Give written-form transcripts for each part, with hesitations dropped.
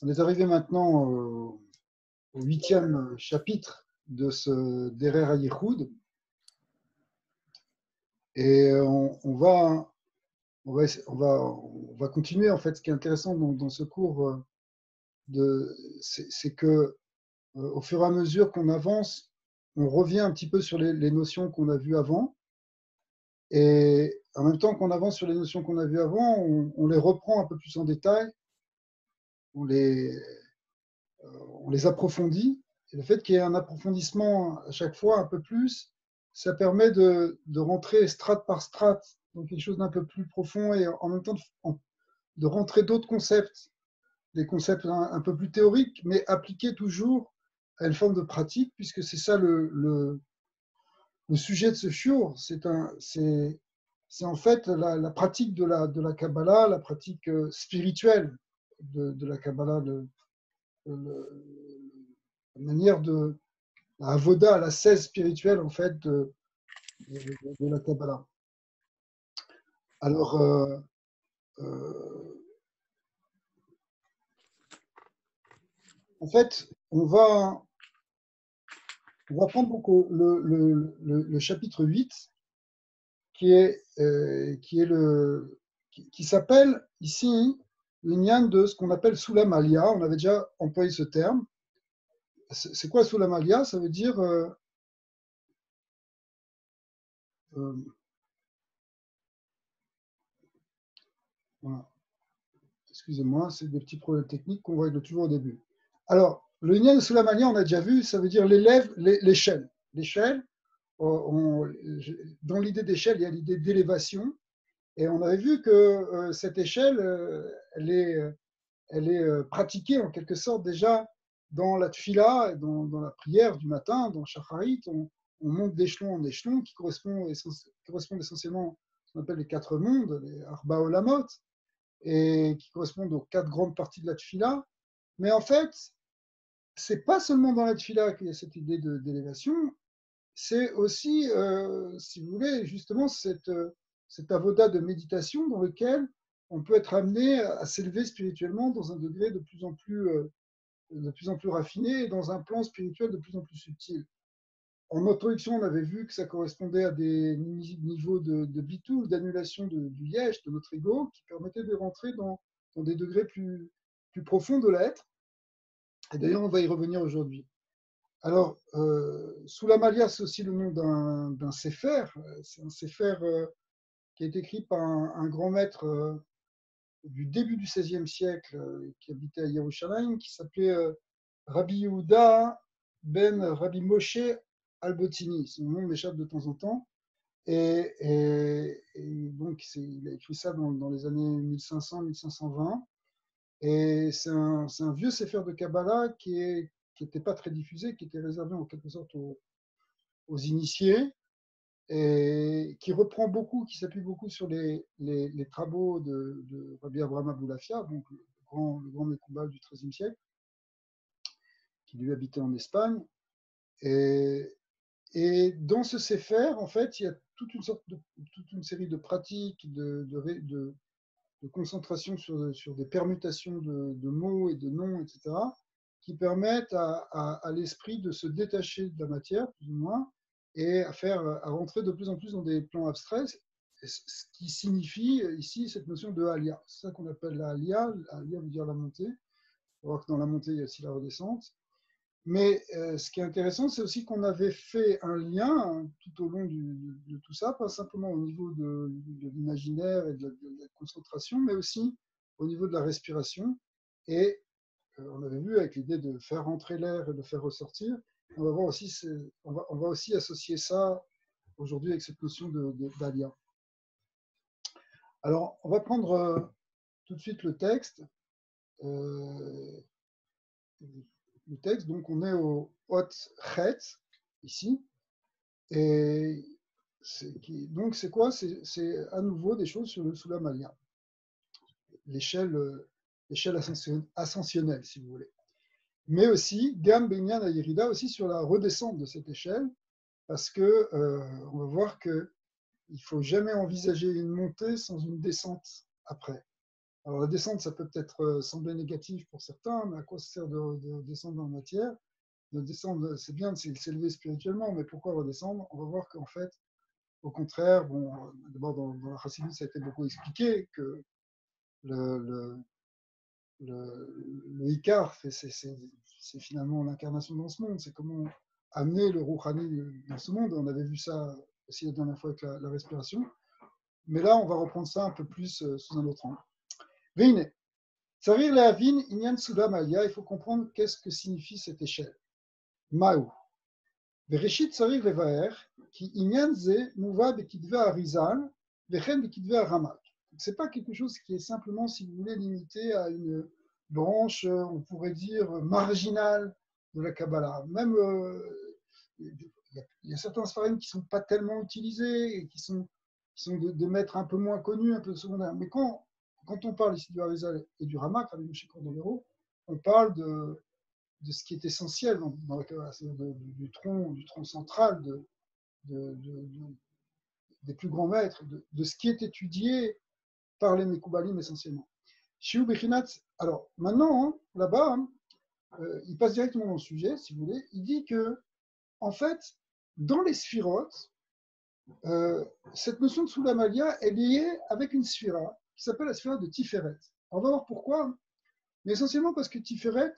On est arrivé maintenant au 8e chapitre de ce Derer HaYichud. Et on va continuer. En fait, ce qui est intéressant dans ce cours, c'est que au fur et à mesure qu'on avance, on revient un petit peu sur les notions qu'on a vues avant. Et en même temps qu'on avance sur les notions qu'on a vues avant, on les reprend un peu plus en détail, on les, on les approfondit. Et le fait qu'il y ait un approfondissement à chaque fois un peu plus, ça permet de rentrer strate par strate dans quelque chose d'un peu plus profond et en même temps de rentrer d'autres concepts, des concepts un peu plus théoriques, mais appliqués toujours à une forme de pratique, puisque c'est ça le sujet de ce shiur. C'est en fait la pratique de la Kabbalah, la pratique spirituelle de la Kabbalah, la manière de la avoda, la 16 spirituelle en fait de la Kabbalah. Alors, en fait, on va prendre donc le chapitre 8 qui s'appelle ici l'Inyan de ce qu'on appelle Sulam Aliyah. On avait déjà employé ce terme. C'est quoi Sulam Aliyah? Ça veut dire voilà. Excusez-moi, c'est des petits problèmes techniques qu'on règle toujours au début. Alors, le Inyan de Sulam Aliyah, on a déjà vu, ça veut dire l'échelle. L'échelle, dans l'idée d'échelle, il y a l'idée d'élévation. Et on avait vu que cette échelle, elle est pratiquée en quelque sorte déjà dans la tfila, dans la prière du matin, dans Shacharit. On monte d'échelon en échelon qui correspondent essentiellement à ce qu'on appelle les 4 mondes, les Arba Olamot, et qui correspondent aux 4 grandes parties de la tfila. Mais en fait, c'est pas seulement dans la tfila qu'il y a cette idée d'élévation, c'est aussi, si vous voulez, justement cette avoda de méditation dans lequel on peut être amené à s'élever spirituellement dans un degré de plus en plus raffiné et dans un plan spirituel de plus en plus subtil. En introduction, on avait vu que ça correspondait à des niveaux de bitou, d'annulation du yesh, de notre ego, qui permettaient de rentrer dans des degrés plus profonds de l'être. Et d'ailleurs, on va y revenir aujourd'hui. Alors, Soulamalia, c'est aussi le nom d'un sefer. C'est un sefer qui est écrit par un grand maître du début du XVIe siècle qui habitait à Yerushalayim, qui s'appelait Rabbi Yehuda ben Rabbi Moshe Albotini. Son nom m'échappe de temps en temps. Et donc, il a écrit ça dans les années 1500-1520. Et c'est un vieux sefer de Kabbalah qui n'était pas très diffusé, qui était réservé en quelque sorte aux initiés, et qui reprend beaucoup, qui s'appuie beaucoup sur les travaux de Rabbi Abraham Aboulafia, donc le grand Mekoubal du XIIIe siècle, qui lui habitait en Espagne. Et dans ce sefer, en fait, il y a toute une série de pratiques, de concentration sur des permutations de mots et de noms, etc., qui permettent à l'esprit de se détacher de la matière, plus ou moins, et à rentrer de plus en plus dans des plans abstraits, ce qui signifie ici cette notion de Aliyah. C'est ça qu'on appelle la Aliyah. Aliyah veut dire la montée. On va voir que dans la montée, il y a aussi la redescente. Mais ce qui est intéressant, c'est aussi qu'on avait fait un lien tout au long de tout ça, pas simplement au niveau de l'imaginaire et de la concentration, mais aussi au niveau de la respiration. Et on avait vu avec l'idée de faire rentrer l'air et de faire ressortir, on va, voir aussi, on va aussi associer ça aujourd'hui avec cette notion d'Alia. Alors, on va prendre tout de suite le texte. Le texte, donc on est au Hot Chet, ici, et donc c'est quoi? C'est à nouveau des choses sur le Sulam Aliyah, l'échelle ascensionnelle, si vous voulez. Mais aussi, Gam Benyan Ayerida, aussi sur la redescente de cette échelle, parce que on va voir qu'il ne faut jamais envisager une montée sans une descente après. Alors la descente, ça peut peut-être sembler négatif pour certains, mais à quoi ça sert de descendre dans la matière? De descendre, c'est bien de s'élever spirituellement, mais pourquoi redescendre? On va voir qu'en fait, au contraire, bon, d'abord dans la Chassidut, ça a été beaucoup expliqué que le, le, le Icar, c'est finalement l'incarnation dans ce monde, c'est comment amener le Rouhani dans ce monde. On avait vu ça aussi la dernière fois avec la respiration. Mais là, on va reprendre ça un peu plus sous un autre angle. Vine, Tsarir Lehavin, Inyan Suda Maya, il faut comprendre qu'est-ce que signifie cette échelle. Maou. Bereshit Tsarir Levaer, qui Inyan Ze, Mouva Bekidve Arizal, Vechen Bekidve Aramak. Ce n'est pas quelque chose qui est simplement, si vous voulez, limité à une branche, on pourrait dire, marginale de la Kabbalah. Même, il y a certains sfarim qui ne sont pas tellement utilisés et qui sont de maîtres un peu moins connus, un peu secondaires. Mais quand on parle ici du Harizal et du Ramak, avec M. Cordovero, on parle de ce qui est essentiel dans la Kabbalah, c'est-à-dire du tronc central des plus grands maîtres, de ce qui est étudié par les Mekoubalim essentiellement. Shiu Bechinat, alors maintenant, hein, là-bas, hein, il passe directement dans le sujet, si vous voulez, il dit que, en fait, dans les sphirotes, cette notion de Soulamalia est liée avec une sphira qui s'appelle la sphira de Tiferet. On va voir pourquoi, mais essentiellement parce que Tiferet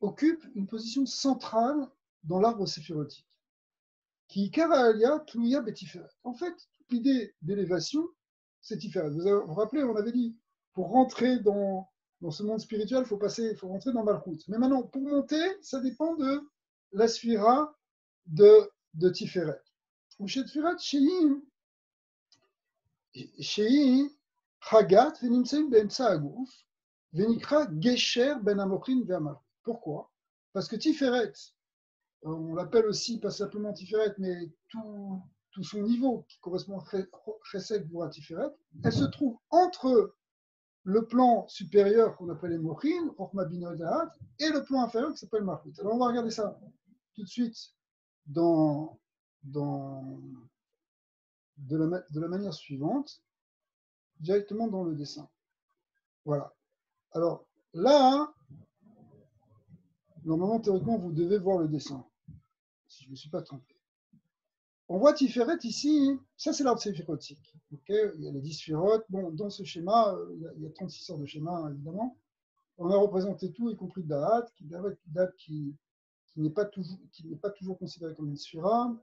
occupe une position centrale dans l'arbre séphirotique. Qui Karalia Tlouya Betiferet. En fait, l'idée d'élévation, c'est Tiferet. Vous vous rappelez, on avait dit, pour rentrer dans ce monde spirituel, il faut rentrer dans Malchut. Mais maintenant, pour monter, ça dépend de la sphira de Tiferet. Ou chez Tiferet, Shehi Hagat Venimseim Beemsa Agouf Venikra Gesher Ben Amokrin Ve'amal. Pourquoi? Parce que Tiferet, on l'appelle aussi pas simplement Tiferet, mais tout son niveau qui correspond à Chesed Gvura Tiferet, elle se trouve entre le plan supérieur qu'on appelle les Mochin, Chochma Bina Da'at, et le plan inférieur qui s'appelle Malchut. Alors on va regarder ça tout de suite dans de la manière suivante, directement dans le dessin. Voilà. Alors là, normalement, théoriquement, vous devez voir le dessin, si je ne me suis pas trompé. On voit Tiferet ici, ça c'est l'arbre séphirotique. Okay, il y a les 10 sphirotes. Bon, dans ce schéma, il y a 36 sortes de schémas, évidemment. On a représenté tout, y compris Da'at, qui n'est pas toujours considéré comme une sphira.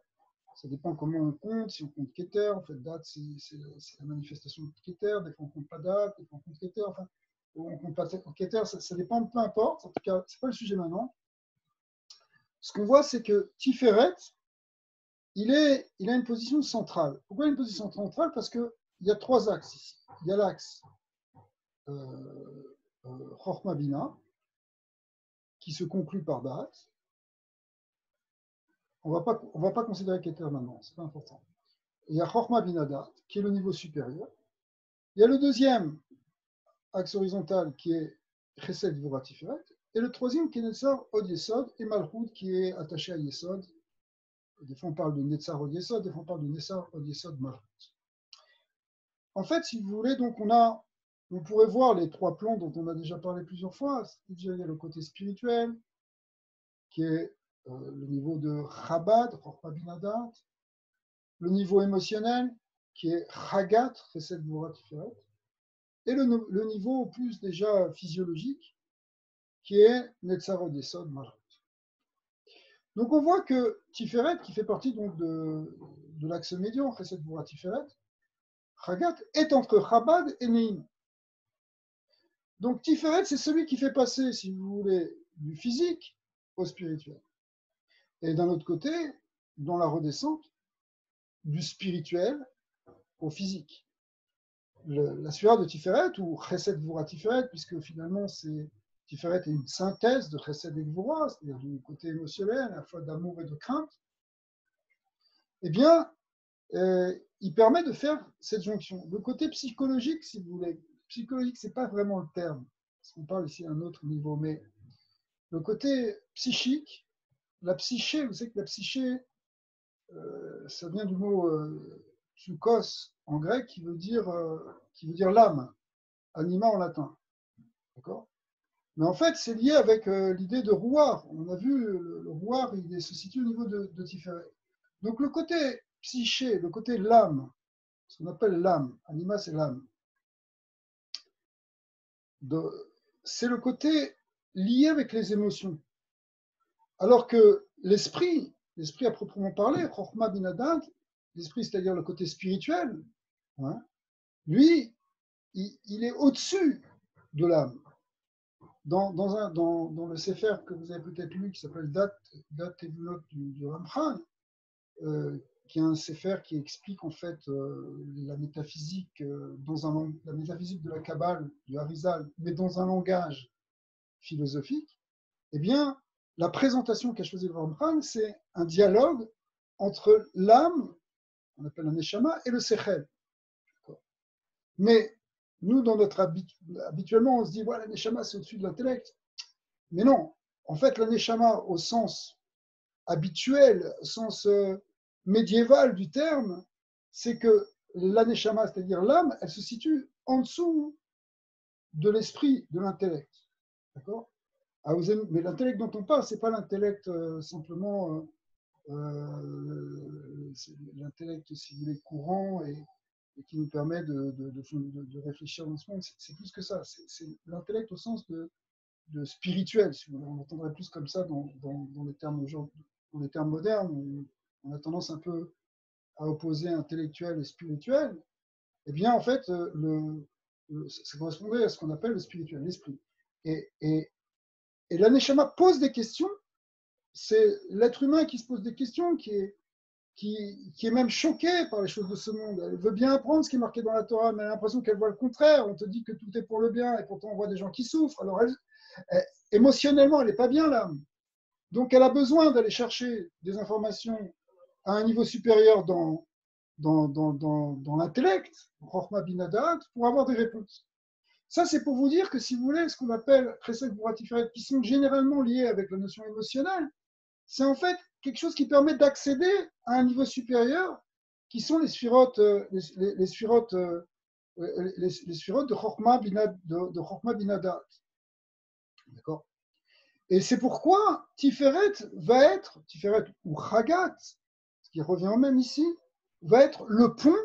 Ça dépend comment on compte. Si on compte Keter, en fait, Da'at, c'est la manifestation de Keter. Des fois, on ne compte pas Da'at, des fois, on compte Keter. Enfin, on ne compte pas Keter, ça dépend, peu importe. En tout cas, ce n'est pas le sujet maintenant. Ce qu'on voit, c'est que Tiferet, il a une position centrale. Pourquoi une position centrale? Parce qu'il y a 3 axes ici. Il y a l'axe Chochma Bina, qui se conclut par Da'at. On ne va pas considérer Keter maintenant, c'est pas important. Il y a Chochma Bina Da'at, qui est le niveau supérieur. Il y a le deuxième axe horizontal, qui est Chesed Gvura Tiferet. Et le troisième, qui est Netzar Od Yesod, et Malchut, qui est attaché à Yesod. Des fois, on parle de Netzar Od Yesod, des fois, on parle de Netzar Od Yesod Malchut. En fait, si vous voulez, donc on pourrait voir les 3 plans dont on a déjà parlé plusieurs fois. Il y a le côté spirituel, qui est le niveau de Chabad, Chochma, le niveau émotionnel, qui est Chagat, Chesed Gvura Tiferet, et le niveau plus déjà physiologique, qui est Netzar Od Yesod Malchut. Donc on voit que Tiferet, qui fait partie donc de l'axe médian, Chesed Gvura Tiferet, Chagat est entre Chabad et Neim. Donc Tiferet, c'est celui qui fait passer, si vous voulez, du physique au spirituel. Et d'un autre côté, dans la redescente, du spirituel au physique. La sphira de Tiferet, ou Chesed Gvura Tiferet, puisque finalement Tiferet est une synthèse de Chesed et Gvura, c'est-à-dire du côté émotionnel, à la fois d'amour et de crainte, eh bien, il permet de faire cette jonction. Le côté psychologique, si vous voulez, psychologique, ce n'est pas vraiment le terme, parce qu'on parle ici à un autre niveau, mais le côté psychique, la psyché, vous savez que la psyché, ça vient du mot psychos en grec qui veut dire l'âme. anima en latin. D'accord? Mais en fait, c'est lié avec l'idée de rouar. On a vu, le rouar, il se situe au niveau de Tiferet. Donc le côté psyché, le côté l'âme, ce qu'on appelle l'âme, anima c'est l'âme, c'est le côté lié avec les émotions. Alors que l'esprit à proprement parler, Chokhmah Binadad, l'esprit c'est-à-dire le côté spirituel, hein, lui, il est au-dessus de l'âme. Dans le Sefer que vous avez peut-être lu, qui s'appelle Dat Evunot du Ramchal, qui est un Sefer qui explique en fait la métaphysique, la métaphysique de la Kabbale, du Harizal, mais dans un langage philosophique, eh bien, la présentation qu'a choisi le Ramchal, c'est un dialogue entre l'âme, on appelle un neshama, et le sechel. Mais nous, habituellement, on se dit, voilà, la neshama, c'est au-dessus de l'intellect. Mais non, en fait, la neshama, au sens habituel, au sens médiéval du terme, c'est que la neshama, c'est-à-dire l'âme, elle se situe en dessous de l'esprit, de l'intellect. D'accord? Mais l'intellect dont on parle, ce n'est pas l'intellect simplement, l'intellect, si vous voulez, courant et qui nous permet de réfléchir dans ce monde. C'est plus que ça. C'est l'intellect au sens de spirituel, si vous voulez. On entendrait plus comme ça dans les termes dans les termes modernes. On a tendance un peu à opposer intellectuel et spirituel. Eh bien, en fait, ça correspondrait à ce qu'on appelle le spirituel, l'esprit. Et l'aneshama pose des questions. C'est l'être humain qui se pose des questions, qui est même choqué par les choses de ce monde. Elle veut bien apprendre ce qui est marqué dans la Torah, mais elle a l'impression qu'elle voit le contraire. On te dit que tout est pour le bien, et pourtant on voit des gens qui souffrent. Alors émotionnellement, elle n'est pas bien là. Donc elle a besoin d'aller chercher des informations à un niveau supérieur dans l'intellect, Chokhmah Binadat, pour avoir des réponses. Ça, c'est pour vous dire que si vous voulez, ce qu'on appelle Chesed Gvura Tiferet, qui sont généralement liés avec la notion émotionnelle, c'est en fait quelque chose qui permet d'accéder à un niveau supérieur, qui sont les sphirotes, les sphirotes de Chokhmah Binadat. D'accord? Et c'est pourquoi Tiferet Tiferet ou Chagat, ce qui revient au même ici, va être le pont,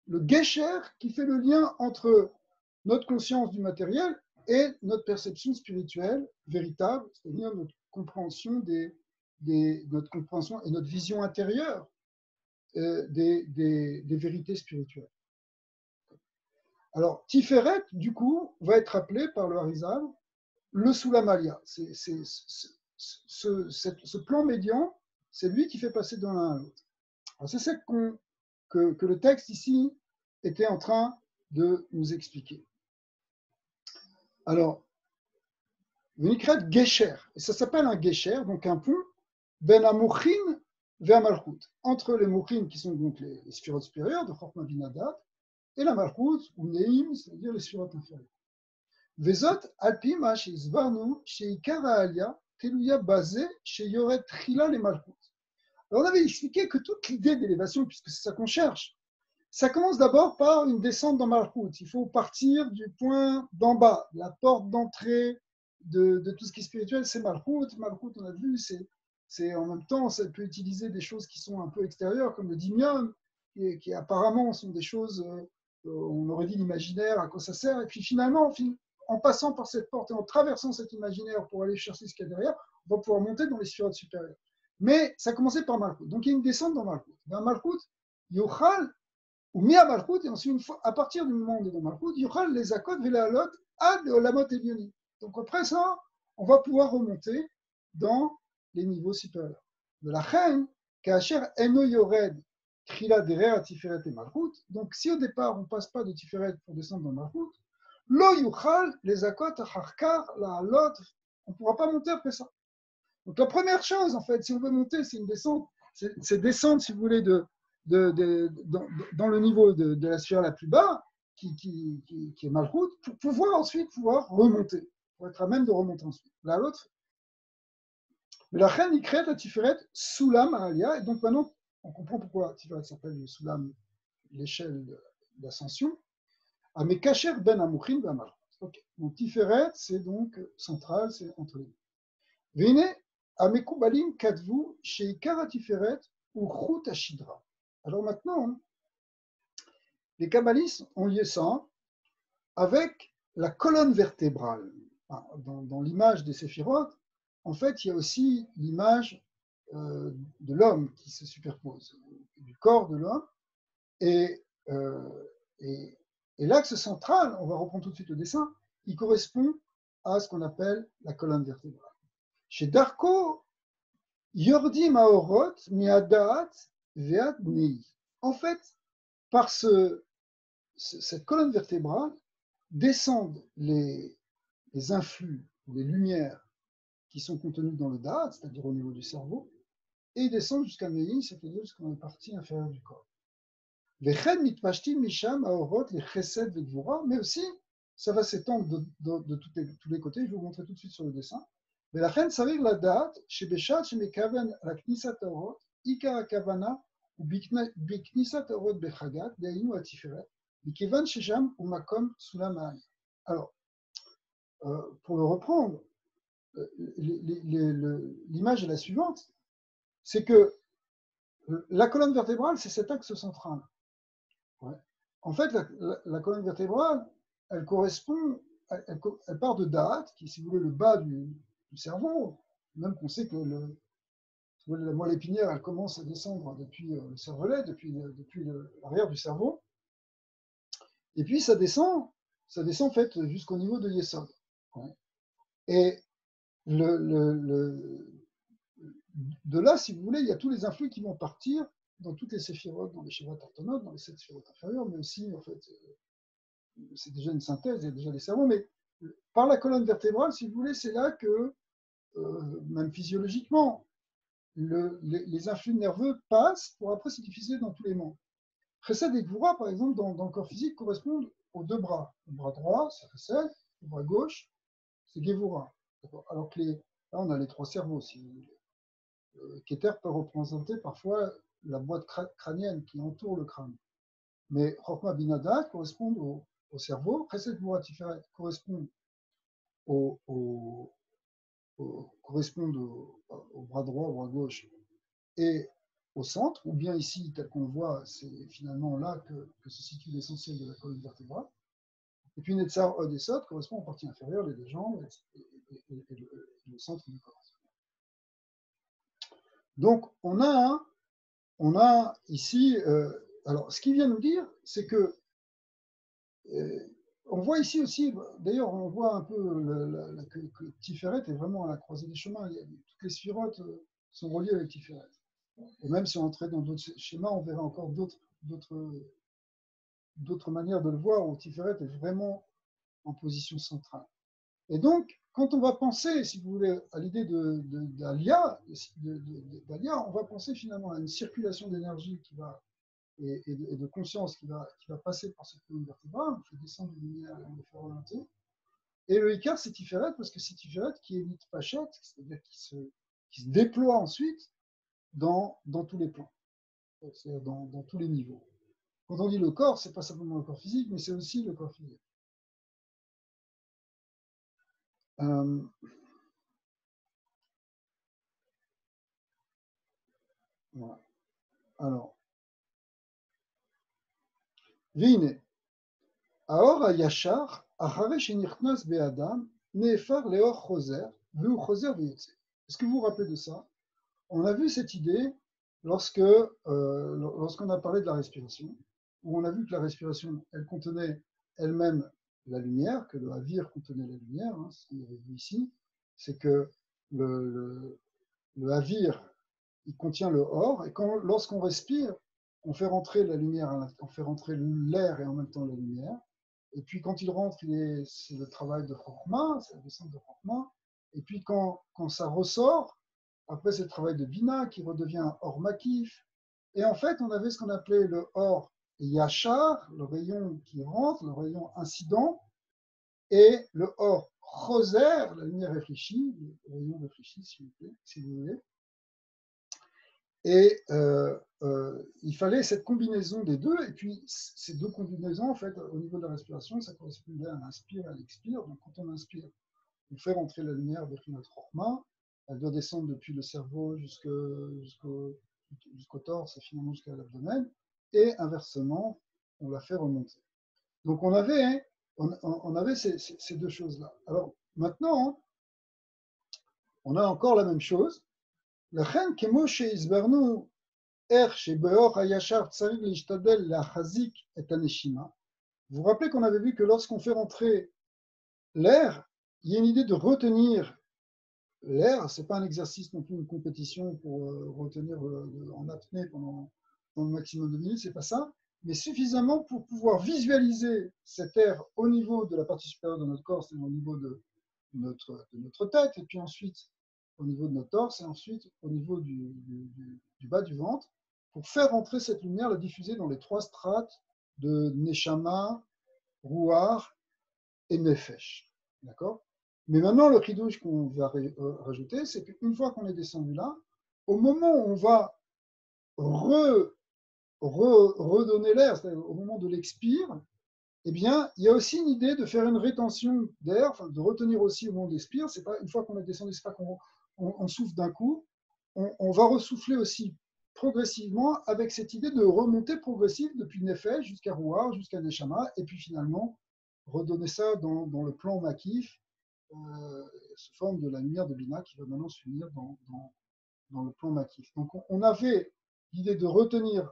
le gesher, qui fait le lien entre notre conscience du matériel et notre perception spirituelle véritable, c'est-à-dire notre compréhension notre compréhension et notre vision intérieure des vérités spirituelles. Alors, Tiferet, du coup, va être appelé par le Harizal le Soulamalia. Ce plan médian, c'est lui qui fait passer d'un l'un à l'autre. C'est ça que le texte ici était en train de nous expliquer. Alors, Vinikret Gesher, et ça s'appelle un Gesher, donc un pont, Ben Amouchin vers Malchut, entre les Mouchin qui sont donc les sphirotes supérieures de Chokhmah Binadat, et la Malchut, ou Neim, c'est-à-dire les sphirotes inférieures. Vezot, Alpi, Ma, Sheizvarnu, Sheikar Alia, Teluya Bazé, Sheyoret Trila, les Malchut. Alors, on avait expliqué que toute l'idée d'élévation, puisque c'est ça qu'on cherche, ça commence d'abord par une descente dans Malchut. Il faut partir du point d'en bas, la porte d'entrée de tout ce qui est spirituel, c'est Malchut. Malchut, on a vu, c'est en même temps, ça peut utiliser des choses qui sont un peu extérieures, comme le dimion, qui apparemment sont des choses, on aurait dit l'imaginaire, à quoi ça sert. Et puis finalement, en passant par cette porte et en traversant cet imaginaire pour aller chercher ce qu'il y a derrière, on va pouvoir monter dans les sphirotes supérieures. Mais ça commençait par Malchut. Donc il y a une descente dans Malchut. Dans Malchut, Yochal, ou mis à Malchut, et ensuite, à partir du moment où on est dans Malchut, Yochal les akot veléalot ad olamot elioni. Donc après ça, on va pouvoir remonter dans les niveaux supérieurs. De la reine, Kacher eno yored, Trila derer Tiferet et Malchut. Donc si au départ on ne passe pas de Tiferet pour descendre dans Malchut, lo Yochal les akot acharkar la alot, on ne pourra pas monter après ça. Donc la première chose, en fait, si on veut monter, c'est une descente, c'est descendre, si vous voulez, dans le niveau de la sphère la plus bas, qui est Malchut, pour pouvoir ensuite remonter, pour être à même de remonter ensuite. Là, l'autre. Mais la reine, il crée la Tiferet Soulam Alia, et donc maintenant, on comprend pourquoi la Tiferet s'appelle le Soulam, l'échelle d'ascension. Amekacher ben Amuchin ben Malchut. Ok. Donc Tiferet, c'est donc central, c'est entre les deux. Vene Amekubalim Kadvu Sheikara Tiferet ou Chut Ashidra. Alors maintenant, les kabbalistes ont lié ça avec la colonne vertébrale. Dans l'image des séphirotes, en fait, il y a aussi l'image de l'homme qui se superpose, du corps de l'homme. Et, et, et l'axe central, on va reprendre tout de suite le dessin, il correspond à ce qu'on appelle la colonne vertébrale. Chez Darko, Yordi Maorot Miadaat Veat Nei. En fait, par cette colonne vertébrale, descendent les influx, les lumières qui sont contenues dans le Da'at, c'est-à-dire au niveau du cerveau, et ils descendent jusqu'à Nei, c'est-à-dire jusqu'à la partie inférieure du corps. Mais aussi, ça va s'étendre de tous les côtés. Je vais vous montrer tout de suite sur le dessin. Mais la reine s'arrive la date chez Béchat, chez Mekaven, la Knisat Aorot, Ikar Kavana, ou Biknisat Aorot Bechagat, Deinu Atiferet, Bikevan Shejam ou Makom Sulam. Alors, pour le reprendre, l'image est la suivante, c'est que la colonne vertébrale, c'est cet axe central. Ouais. En fait, la colonne vertébrale, elle correspond, elle part de Da'at, qui est, si vous voulez, le bas du cerveau, même qu'on sait que la moelle épinière, elle commence à descendre depuis le cervelet, depuis l'arrière du cerveau, et puis ça descend en fait jusqu'au niveau de Yesod. Ouais. Et de là, si vous voulez, il y a tous les influx qui vont partir dans toutes les séphirotes, dans les séphirotes orthonotes, dans les 7 séphirotes inférieures, mais aussi, en fait, c'est déjà une synthèse, il y a déjà les cerveaux, mais par la colonne vertébrale, si vous voulez, c'est là que, même physiologiquement, les influx nerveux passent pour après se diffuser dans tous les membres. Chesed et Gvura, par exemple, dans le corps physique, correspondent aux deux bras. Le bras droit, c'est Chesed, le bras gauche, c'est Gevura. Alors que là, on a les trois cerveaux, si vous voulez. Keter peut représenter parfois la boîte crânienne qui entoure le crâne. Mais Chokma Binada correspond au cerveau, Chesed Gvura Tiferet correspond correspondent au bras droit, au bras gauche et au centre, ou bien ici, tel qu'on le voit, c'est finalement là que se situe l'essentiel de la colonne vertébrale. Et puis Netzar Od et Sod correspond aux parties inférieures, les deux jambes et le centre du corps. Donc on a ici, alors ce qu'il vient nous dire, c'est que on voit ici aussi, d'ailleurs, on voit un peu que Tiferet est vraiment à la croisée des chemins. Toutes les sphirotes sont reliées avec Tiferet. Et même si on entrait dans d'autres schémas, on verrait encore d'autres manières de le voir où Tiferet est vraiment en position centrale. Et donc, quand on va penser, si vous voulez, à l'idée d'Alia, on va penser finalement à une circulation d'énergie qui va et de conscience qui va passer par cette colonne vertébrale, on fait descendre une lumière et on les fait orienter. Et le Icar, c'est Tiferet, parce que c'est Tiferet qui est l'Itpachet, c'est-à-dire qui se déploie ensuite dans tous les plans, c'est-à-dire dans tous les niveaux. Quand on dit le corps, c'est pas simplement le corps physique, mais c'est aussi le corps physique. Voilà. Alors, Vine, Aor Ayashar, Achare Shenichnas Be'adam, Nefar Leor Choser, Veu Choser Veyotse. Est-ce que vous vous rappelez de ça? On a vu cette idée lorsqu'on a parlé de la respiration, où on a vu que la respiration, elle contenait elle-même la lumière, que le havir contenait la lumière, hein, ce qu'on avait vu ici, c'est que le havir, il contient le or, et lorsqu'on respire, on fait rentrer la lumière, on fait rentrer l'air et en même temps la lumière. Et puis quand il rentre, c'est le travail de Chokhmah, c'est la descente de Chokhmah. Et puis quand ça ressort, après c'est le travail de Bina qui redevient or makif. Et en fait, on avait ce qu'on appelait le or yachar, le rayon qui rentre, le rayon incident, et le or choser, la lumière réfléchie, le rayon réfléchi, si vous voulez. Et il fallait cette combinaison des deux. Et puis, ces deux combinaisons, en fait, au niveau de la respiration, ça correspondait à l'inspire et à l'expire. Donc, quand on inspire, on fait rentrer la lumière vers notre Rochma. Elle doit descendre depuis le cerveau jusqu'au torse et finalement jusqu'à l'abdomen. Et inversement, on la fait remonter. Donc, on avait ces deux choses-là. Alors, maintenant, on a encore la même chose. לכן, כמו שהסברנו איך שבאור הישר צריך להשתדל להחזיק את הנשימה, vous vous rappelez qu'on avait vu que lorsqu'on fait rentrer l'air, il y a une idée de retenir l'air. Ce n'est pas un exercice non plus, une compétition pour retenir en apnée pendant le maximum de minutes, c'est pas ça, mais suffisamment pour pouvoir visualiser cet air au niveau de la partie supérieure de notre corps, c'est-à-dire au niveau de notre tête, et puis ensuite au niveau de notre torse, et ensuite au niveau du bas du ventre, pour faire rentrer cette lumière, la diffuser dans les trois strates de Neshama, Ruach et Nefesh. D'accord? Mais maintenant, le chidouche qu'on va rajouter, c'est qu'une fois qu'on est descendu là, au moment où on va redonner l'air, c'est-à-dire au moment de l'expire, eh bien, il y a aussi une idée de faire une rétention d'air, enfin, de retenir aussi au moment de l'expire. C'est pas une fois qu'on est descendu, c'est pas qu'on souffle d'un coup. On va ressouffler aussi progressivement avec cette idée de remontée progressive depuis Nefesh jusqu'à Ruach, jusqu'à Neshama, et puis finalement redonner ça dans le plan Makif, sous forme de la lumière de Bina qui va maintenant s'unir dans le plan Makif. Donc on avait l'idée de retenir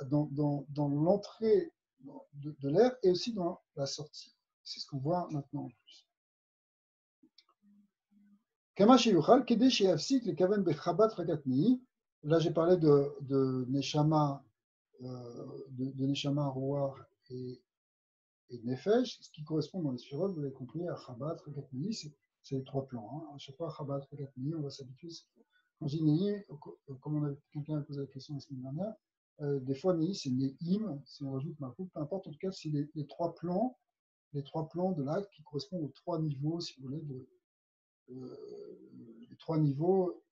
dans l'entrée de l'air et aussi dans la sortie. C'est ce qu'on voit maintenant en plus. Kama sheyuchal kedei sheyafsik lekaven bechabat ragatni. Là, j'ai parlé de Neshama, de Neshama, Ruach et Nefesh, ce qui correspond dans les sphirotes, vous l'avez compris, à Chabat, Ragatni, c'est les trois plans. Hein. À chaque fois, Chabat, Ragatni, on va s'habituer. Quand je dis Nehi, comme quelqu'un a posé la question la semaine dernière, des fois Nehi c'est Nehim, si on rajoute Malkout, peu importe, en tout cas, c'est les trois plans de l'acte qui correspondent aux trois niveaux, si vous voulez, les trois niveaux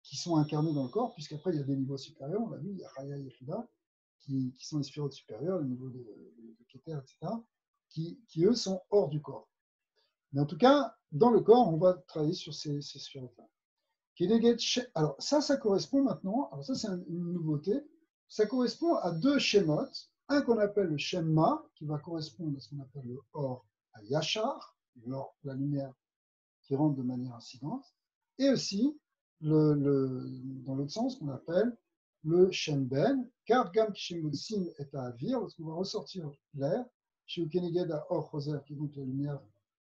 qui sont incarnés dans le corps, puisqu'après il y a des niveaux supérieurs, on l'a vu, il y a Chaya et Yehuda, qui sont les sphirotes supérieures, le niveau de Keter, etc., qui eux sont hors du corps. Mais en tout cas, dans le corps, on va travailler sur ces sphirotes-là. Alors ça correspond maintenant, alors ça c'est une nouveauté, ça correspond à deux schémas, un qu'on appelle le schéma, qui va correspondre à ce qu'on appelle le or à Yachar, la lumière qui rentre de manière incidente, et aussi dans l'autre sens qu'on appelle le Shemben, car Gam Kishimutsim est à Avir, lorsqu'on va ressortir l'air, chez Ukeneged à Or Roser, qui est donc la lumière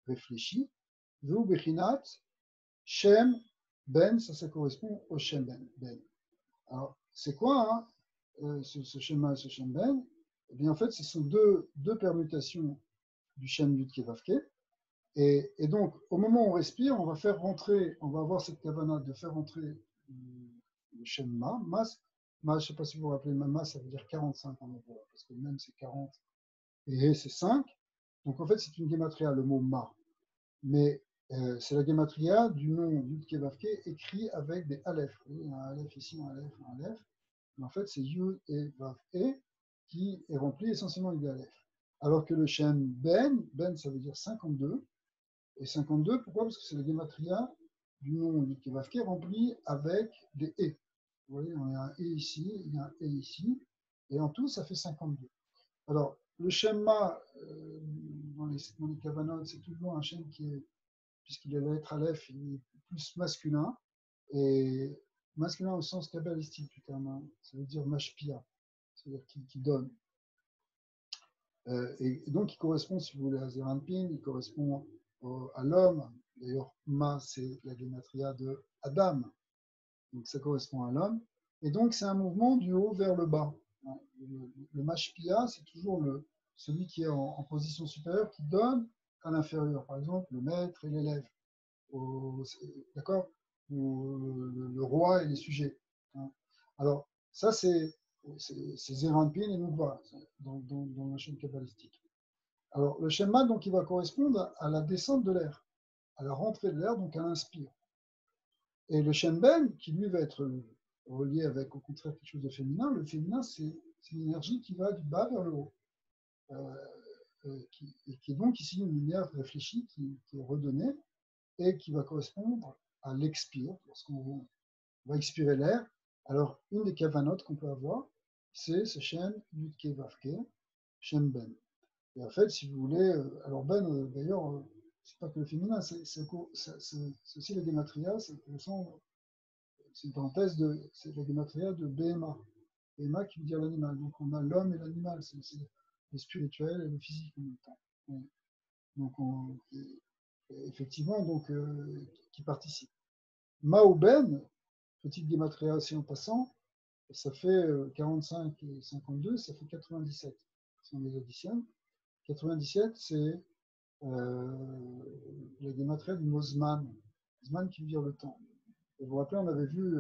réfléchie, Vu Bechinat, Shem Ben, ça correspond au Shem Ben. Alors, c'est quoi ce schéma et ce Shem Ben? Eh bien, en fait, ce sont deux permutations du Shem Yud Kevavke. Et donc, au moment où on respire, on va avoir cette kavana de faire rentrer le Shem Ma. Ma, je ne sais pas si vous vous rappelez, Ma, ça veut dire 45 en hébreu, parce que même c'est 40 et He, c'est 5. Donc, en fait, c'est une gematria, le mot Ma. Mais c'est la gematria du nom Yud Kevavke écrit avec des Aleph. Il y a un Aleph ici, un Aleph, un Aleph. Mais en fait, c'est Yud et Vav E qui est rempli essentiellement avec des Aleph. Alors que le Shem Ben, Ben ça veut dire 52. Et 52, pourquoi? Parce que c'est la gematria du nom Yud Kevavke rempli avec des E. Vous voyez, on a un E ici, il y a un E ici. Et en tout, ça fait 52. Alors, le schéma dans les Kavanot, c'est toujours un schéma qui est, puisqu'il est la lettre Aleph, il est plus masculin, et masculin au sens kabbalistique du terme, hein. Ça veut dire mashpia, c'est-à-dire qui donne. Et donc, il correspond, si vous voulez, à Zeranpin, il correspond à l'homme. D'ailleurs, Ma, c'est la gematria de Adam, donc ça correspond à l'homme. Et donc, c'est un mouvement du haut vers le bas. Le mashpia, c'est toujours celui qui est en position supérieure qui donne à l'inférieur. Par exemple, le maître et l'élève. D'accord? Ou le roi et les sujets. Hein. Alors, ça, c'est Zeranpin et Nukva dans la chaîne kabbalistique. Alors, le schéma, donc, il va correspondre à la descente de l'air, à la rentrée de l'air, donc à l'inspire. Et le Shem Ben, qui lui va être relié avec, au contraire, quelque chose de féminin. Le féminin, c'est une énergie qui va du bas vers le haut, et qui est donc ici une lumière réfléchie qui est redonnée et qui va correspondre à l'expire, lorsqu'on va expirer l'air. Alors, une des kavanotes qu'on peut avoir, c'est ce Shem Yudke Vavke, Shem Ben. Et en fait, si vous voulez, alors Ben, d'ailleurs, c'est pas que le féminin, c'est aussi la gématria, c'est une parenthèse, c'est la gématria de Behema. Behema qui veut dire l'animal. Donc on a l'homme et l'animal, c'est le spirituel et le physique en même temps. Donc effectivement, donc, qui participe. Mao Ben, petite gématria aussi en passant, ça fait 45 et 52, ça fait 97. Si on les additionne, 97, c'est la gématria du mot Zman. Zman qui veut dire le temps. Et vous vous rappelez, on avait vu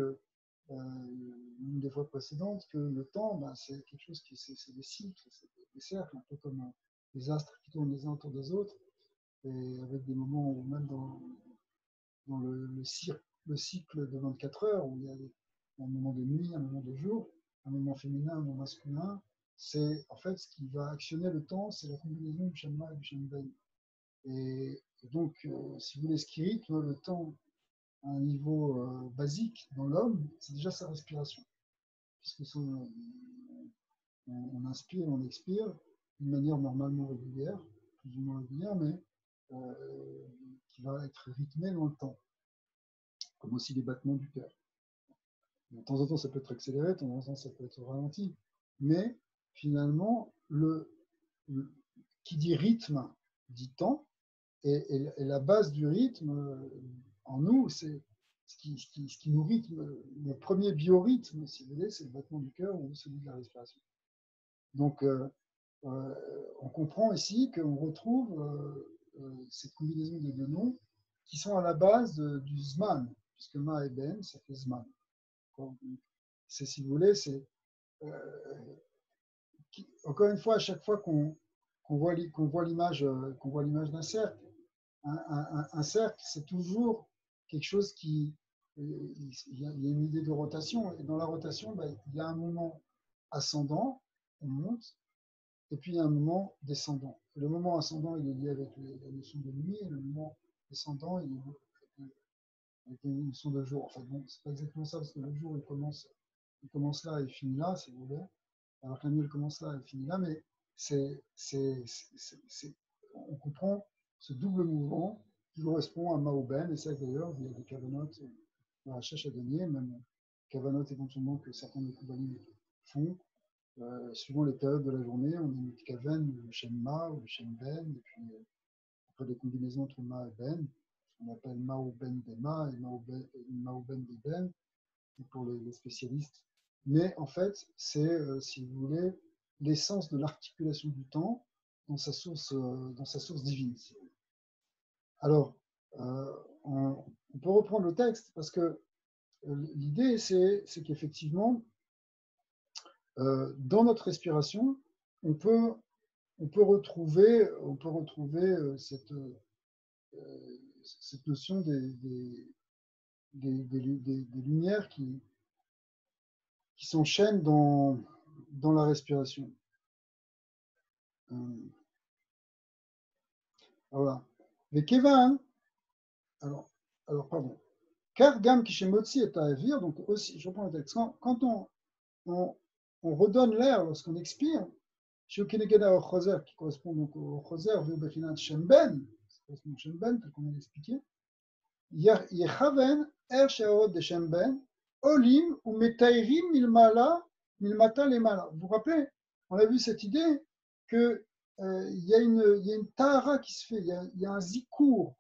une des fois précédentes que le temps, ben, c'est quelque chose qui, c'est des cycles, c'est des cercles, un peu comme les astres qui tournent les uns autour des autres, et avec des moments où même dans le cycle de 24 heures, où il y a un moment de nuit, un moment de jour, un moment féminin, un moment masculin, c'est en fait ce qui va actionner le temps, c'est la combinaison du Shamma et du Shamben. Et donc, si vous voulez, ce qui rythme le temps à un niveau basique dans l'homme, c'est déjà sa respiration. Puisque on inspire, on expire d'une manière normalement régulière, plus ou moins régulière, mais qui va être rythmée dans le temps, comme aussi les battements du cœur. De temps en temps, ça peut être accéléré, de temps en temps, ça peut être ralenti, mais finalement, qui dit rythme dit temps, et la base du rythme en nous, c'est ce qui nous rythme, le premier biorhythme, si vous voulez, c'est le battement du cœur ou celui de la respiration. Donc, on comprend ici qu'on retrouve cette combinaison des deux noms qui sont à la base du Zman, puisque Ma et Ben, ça fait Zman. C'est, si vous voulez, c'est encore une fois, à chaque fois qu'on voit l'image d'un cercle, un cercle, c'est toujours quelque chose qui. Il y a une idée de rotation, et dans la rotation, ben, il y a un moment ascendant, on monte, et puis il y a un moment descendant. Le moment ascendant, il est lié avec la notion de nuit, et le moment descendant, il est lié avec la notion de jour. Enfin bon, c'est pas exactement ça, parce que le jour, il commence là et finit là, si vous voulez, alors que la nuit, elle commence là et finit là, mais on comprend ce double mouvement qui correspond à Maoben, et ça d'ailleurs, il y a des cavanotes dans la Chèche à gagner, même cavanotes éventuellement que certains des Koubalim font, suivant les périodes de la journée, on a une kaven, le Shem Ma ou le Shem Ben, et puis après des combinaisons entre Ma et Ben, on appelle Mao Ben de Ma et Mao Ben de Ben, pour les spécialistes. Mais en fait, c'est, si vous voulez, l'essence de l'articulation du temps dans sa source divine. Alors, on peut reprendre le texte parce que l'idée, c'est qu'effectivement, dans notre respiration, on peut retrouver cette notion des lumières qui s'enchaînent dans la respiration. Voilà. Mais Kevin, alors pardon. Car Gam Kishemotsi est à Avir, donc aussi, je reprends le texte. Quand on redonne l'air lorsqu'on expire, chez Okenegada au Choser, qui correspond donc au Choser, Vubechinat Shemben, ça correspond au Shemben, tel qu'on a expliqué, Yechaven, Er Sheaot de Shemben, Olim ou Metairim Milmala, Milmata Lemala. Vous vous rappelez, on a vu cette idée que il y a une tahara qui se fait, il y a un zikour.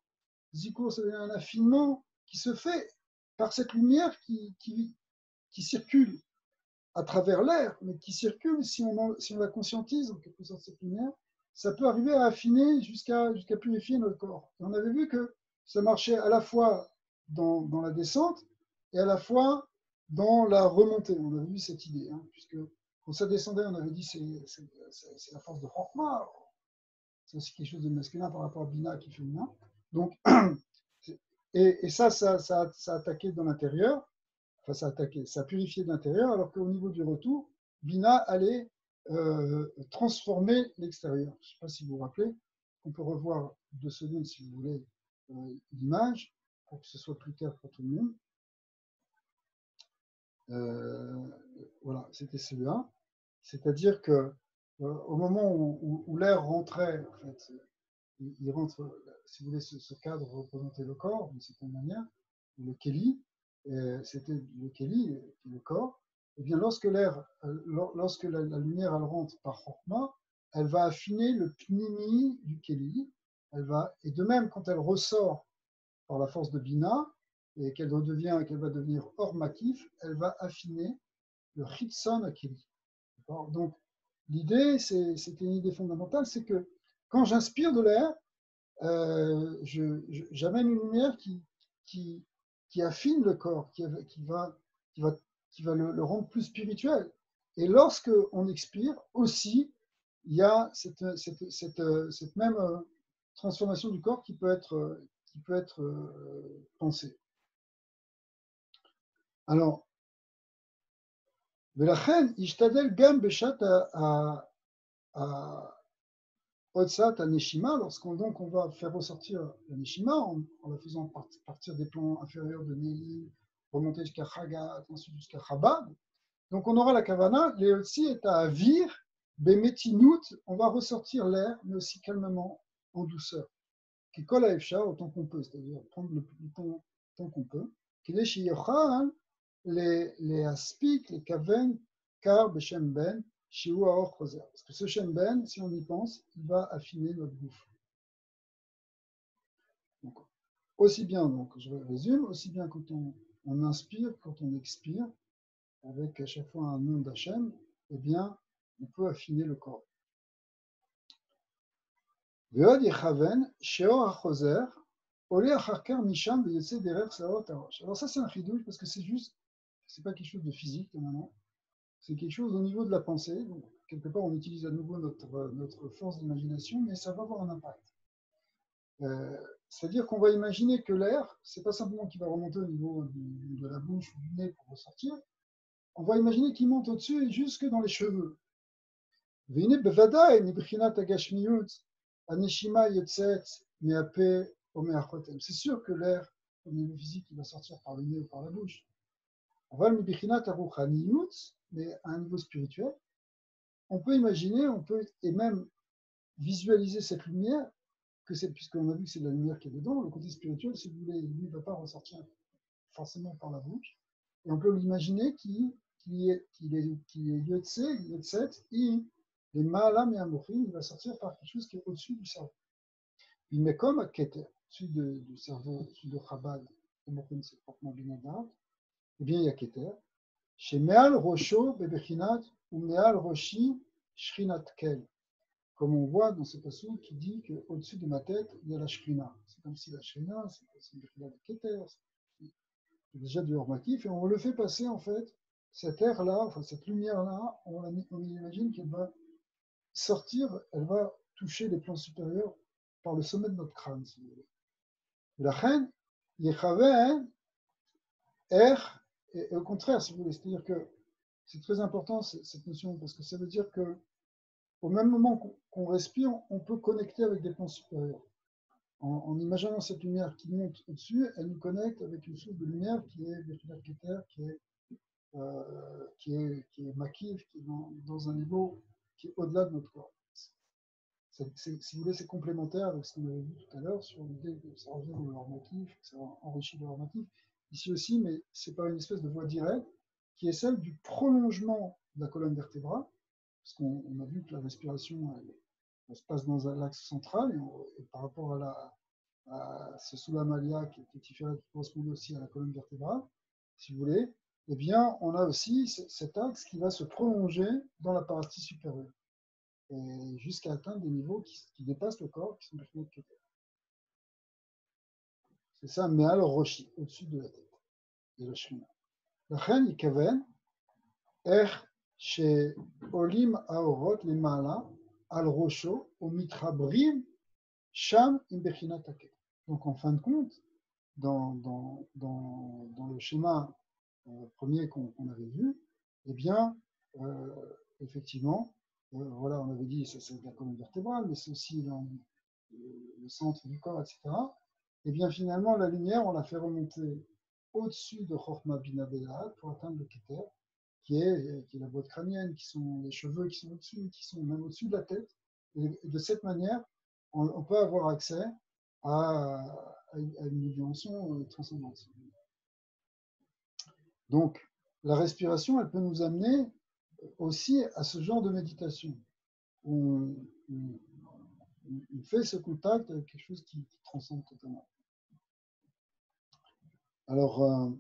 Zikour, c'est un affinement qui se fait par cette lumière qui circule à travers l'air, mais qui circule si on la conscientise en quelque sorte cette lumière, ça peut arriver à affiner jusqu'à purifier notre corps. Et on avait vu que ça marchait à la fois dans la descente et à la fois dans la remontée. On avait vu cette idée, hein, puisque quand ça descendait, on avait dit c'est la force de Chokma. C'est aussi quelque chose de masculin par rapport à Bina qui est féminin. Donc, et ça attaquait dans l'intérieur. enfin ça attaquait, ça purifiait de l'intérieur, alors qu'au niveau du retour, Bina allait transformer l'extérieur. Je ne sais pas si vous vous rappelez, on peut revoir 2 secondes si vous voulez l'image, pour que ce soit plus clair pour tout le monde. Voilà, c'était celui-là. C'est-à-dire que au moment où l'air rentrait, en fait, il rentre, si vous voulez, ce cadre représentait le corps d'une certaine manière, le Keli, c'était le Keli, le corps. Et bien, lorsque lorsque la lumière elle rentre par Chokma, elle va affiner le pnimi du Keli. Et de même, quand elle ressort par la force de Bina, et qu'elle va devenir hors makif, elle va affiner le Chitson à Keli. Donc, l'idée, c'était une idée fondamentale, c'est que quand j'inspire de l'air, j'amène une lumière qui, qui affine le corps, qui va le rendre plus spirituel. Et lorsque on expire, aussi, il y a cette même transformation du corps qui peut être pensée. Alors, ולכן ישתדל גם בשעת Otsat à Neshima, lorsqu'on on va faire ressortir la Neshima en la faisant partir des plans inférieurs de Néli, remonter jusqu'à Chagat, ensuite jusqu'à Chabad. Donc on aura la Kavana, Léotsi est à Avir, Bemetinout, on va ressortir l'air, mais aussi calmement, en douceur. Kikol Aefsha, autant qu'on peut, c'est-à-dire prendre le temps qu'on peut. Kileshi Yochal, les aspics, les kaven, kar beshem ben, shiu aor choser. Parce que ce shem ben, si on y pense, il va affiner notre gouffre. Donc, aussi bien, donc je résume, aussi bien quand on inspire, quand on expire, avec à chaque fois un nom d'Hachem, eh bien, on peut affiner le corps. Veod yechaven, sheor achoser, ole acharkar misham veyotse derer saot arosh. Alors ça c'est un chidouche parce que c'est pas quelque chose de physique normalement. C'est quelque chose au niveau de la pensée. Donc, quelque part, on utilise à nouveau notre force d'imagination, mais ça va avoir un impact. C'est-à-dire qu'on va imaginer que l'air, c'est pas simplement qu'il va remonter au niveau de la bouche ou du nez pour ressortir. On va imaginer qu'il monte au-dessus et jusque dans les cheveux. C'est sûr que l'air, au niveau physique, il va sortir par le nez ou par la bouche. Mais à un niveau spirituel, on peut imaginer, et même visualiser cette lumière, puisqu'on a vu que c'est de la lumière qui est dedans, le côté spirituel, si vous voulez, lui ne va pas ressortir forcément par la bouche. Et on peut l'imaginer qu'il est Yotzet, il est Ma'alam et Amorim, il va sortir par quelque chose qui est au-dessus du cerveau. Il met comme un Keter, au-dessus du cerveau, au-dessus de Chabad, Amorim c'est proprement Binadar, eh bien il y a Keter. Chez Meal Rosho, Bebechinat, ou Meal Roshi, Shrinat Kel. Comme on voit dans ce passage qui dit qu'au-dessus de ma tête, il y a la Shrina. C'est comme si la Shrina, c'est une Bechina de Keter, c'est déjà du normatif, et on le fait passer en fait, cette air-là, enfin cette lumière-là, on imagine qu'elle va sortir, elle va toucher les plans supérieurs par le sommet de notre crâne, si vous voulez. La reine, Yechaven, Air, et au contraire, si vous voulez, c'est-à-dire que c'est très important cette notion, parce que ça veut dire que au même moment qu'on respire, on peut connecter avec des plans supérieurs. En imaginant cette lumière qui monte au-dessus, elle nous connecte avec une source de lumière qui est Bechina Keter, qui est makiv, qui est dans un niveau qui est au-delà de notre corps. Si vous voulez, c'est complémentaire avec ce qu'on avait vu tout à l'heure sur l'idée que ça revient dans le normatif, que ça enrichit le normatif. Ici aussi, mais c'est par une espèce de voie directe qui est celle du prolongement de la colonne vertébrale, parce qu'on a vu que la respiration elle se passe dans l'axe central et par rapport à ce soulamalia qui correspond aussi à la colonne vertébrale, si vous voulez, eh bien, on a aussi cet axe qui va se prolonger dans la partie supérieure et jusqu'à atteindre des niveaux qui dépassent le corps, qui sont plus hauts que la tête. C'est ça, mais alors Roshi, au-dessus de la tête, de la Shrina. La reine Ikaven, chez Olim Aorot, les Mala, Al Rosho, au Mitrabrim, Sham Imbechinat Taket. Donc en fin de compte, dans le schéma premier qu'on avait vu, eh bien, effectivement, voilà, on avait dit que c'est la colonne vertébrale, mais c'est aussi le centre du corps, etc. Et bien finalement, la lumière, on l'a fait remonter au-dessus de Chokhmah Bina Be'Yad pour atteindre le Keter, qui est la boîte crânienne, qui sont les cheveux qui sont au-dessus, qui sont même au-dessus de la tête. Et de cette manière, on peut avoir accès à une dimension transcendante. Donc, la respiration, elle peut nous amener aussi à ce genre de méditation. On fait ce contact avec quelque chose qui transcende totalement. Alors,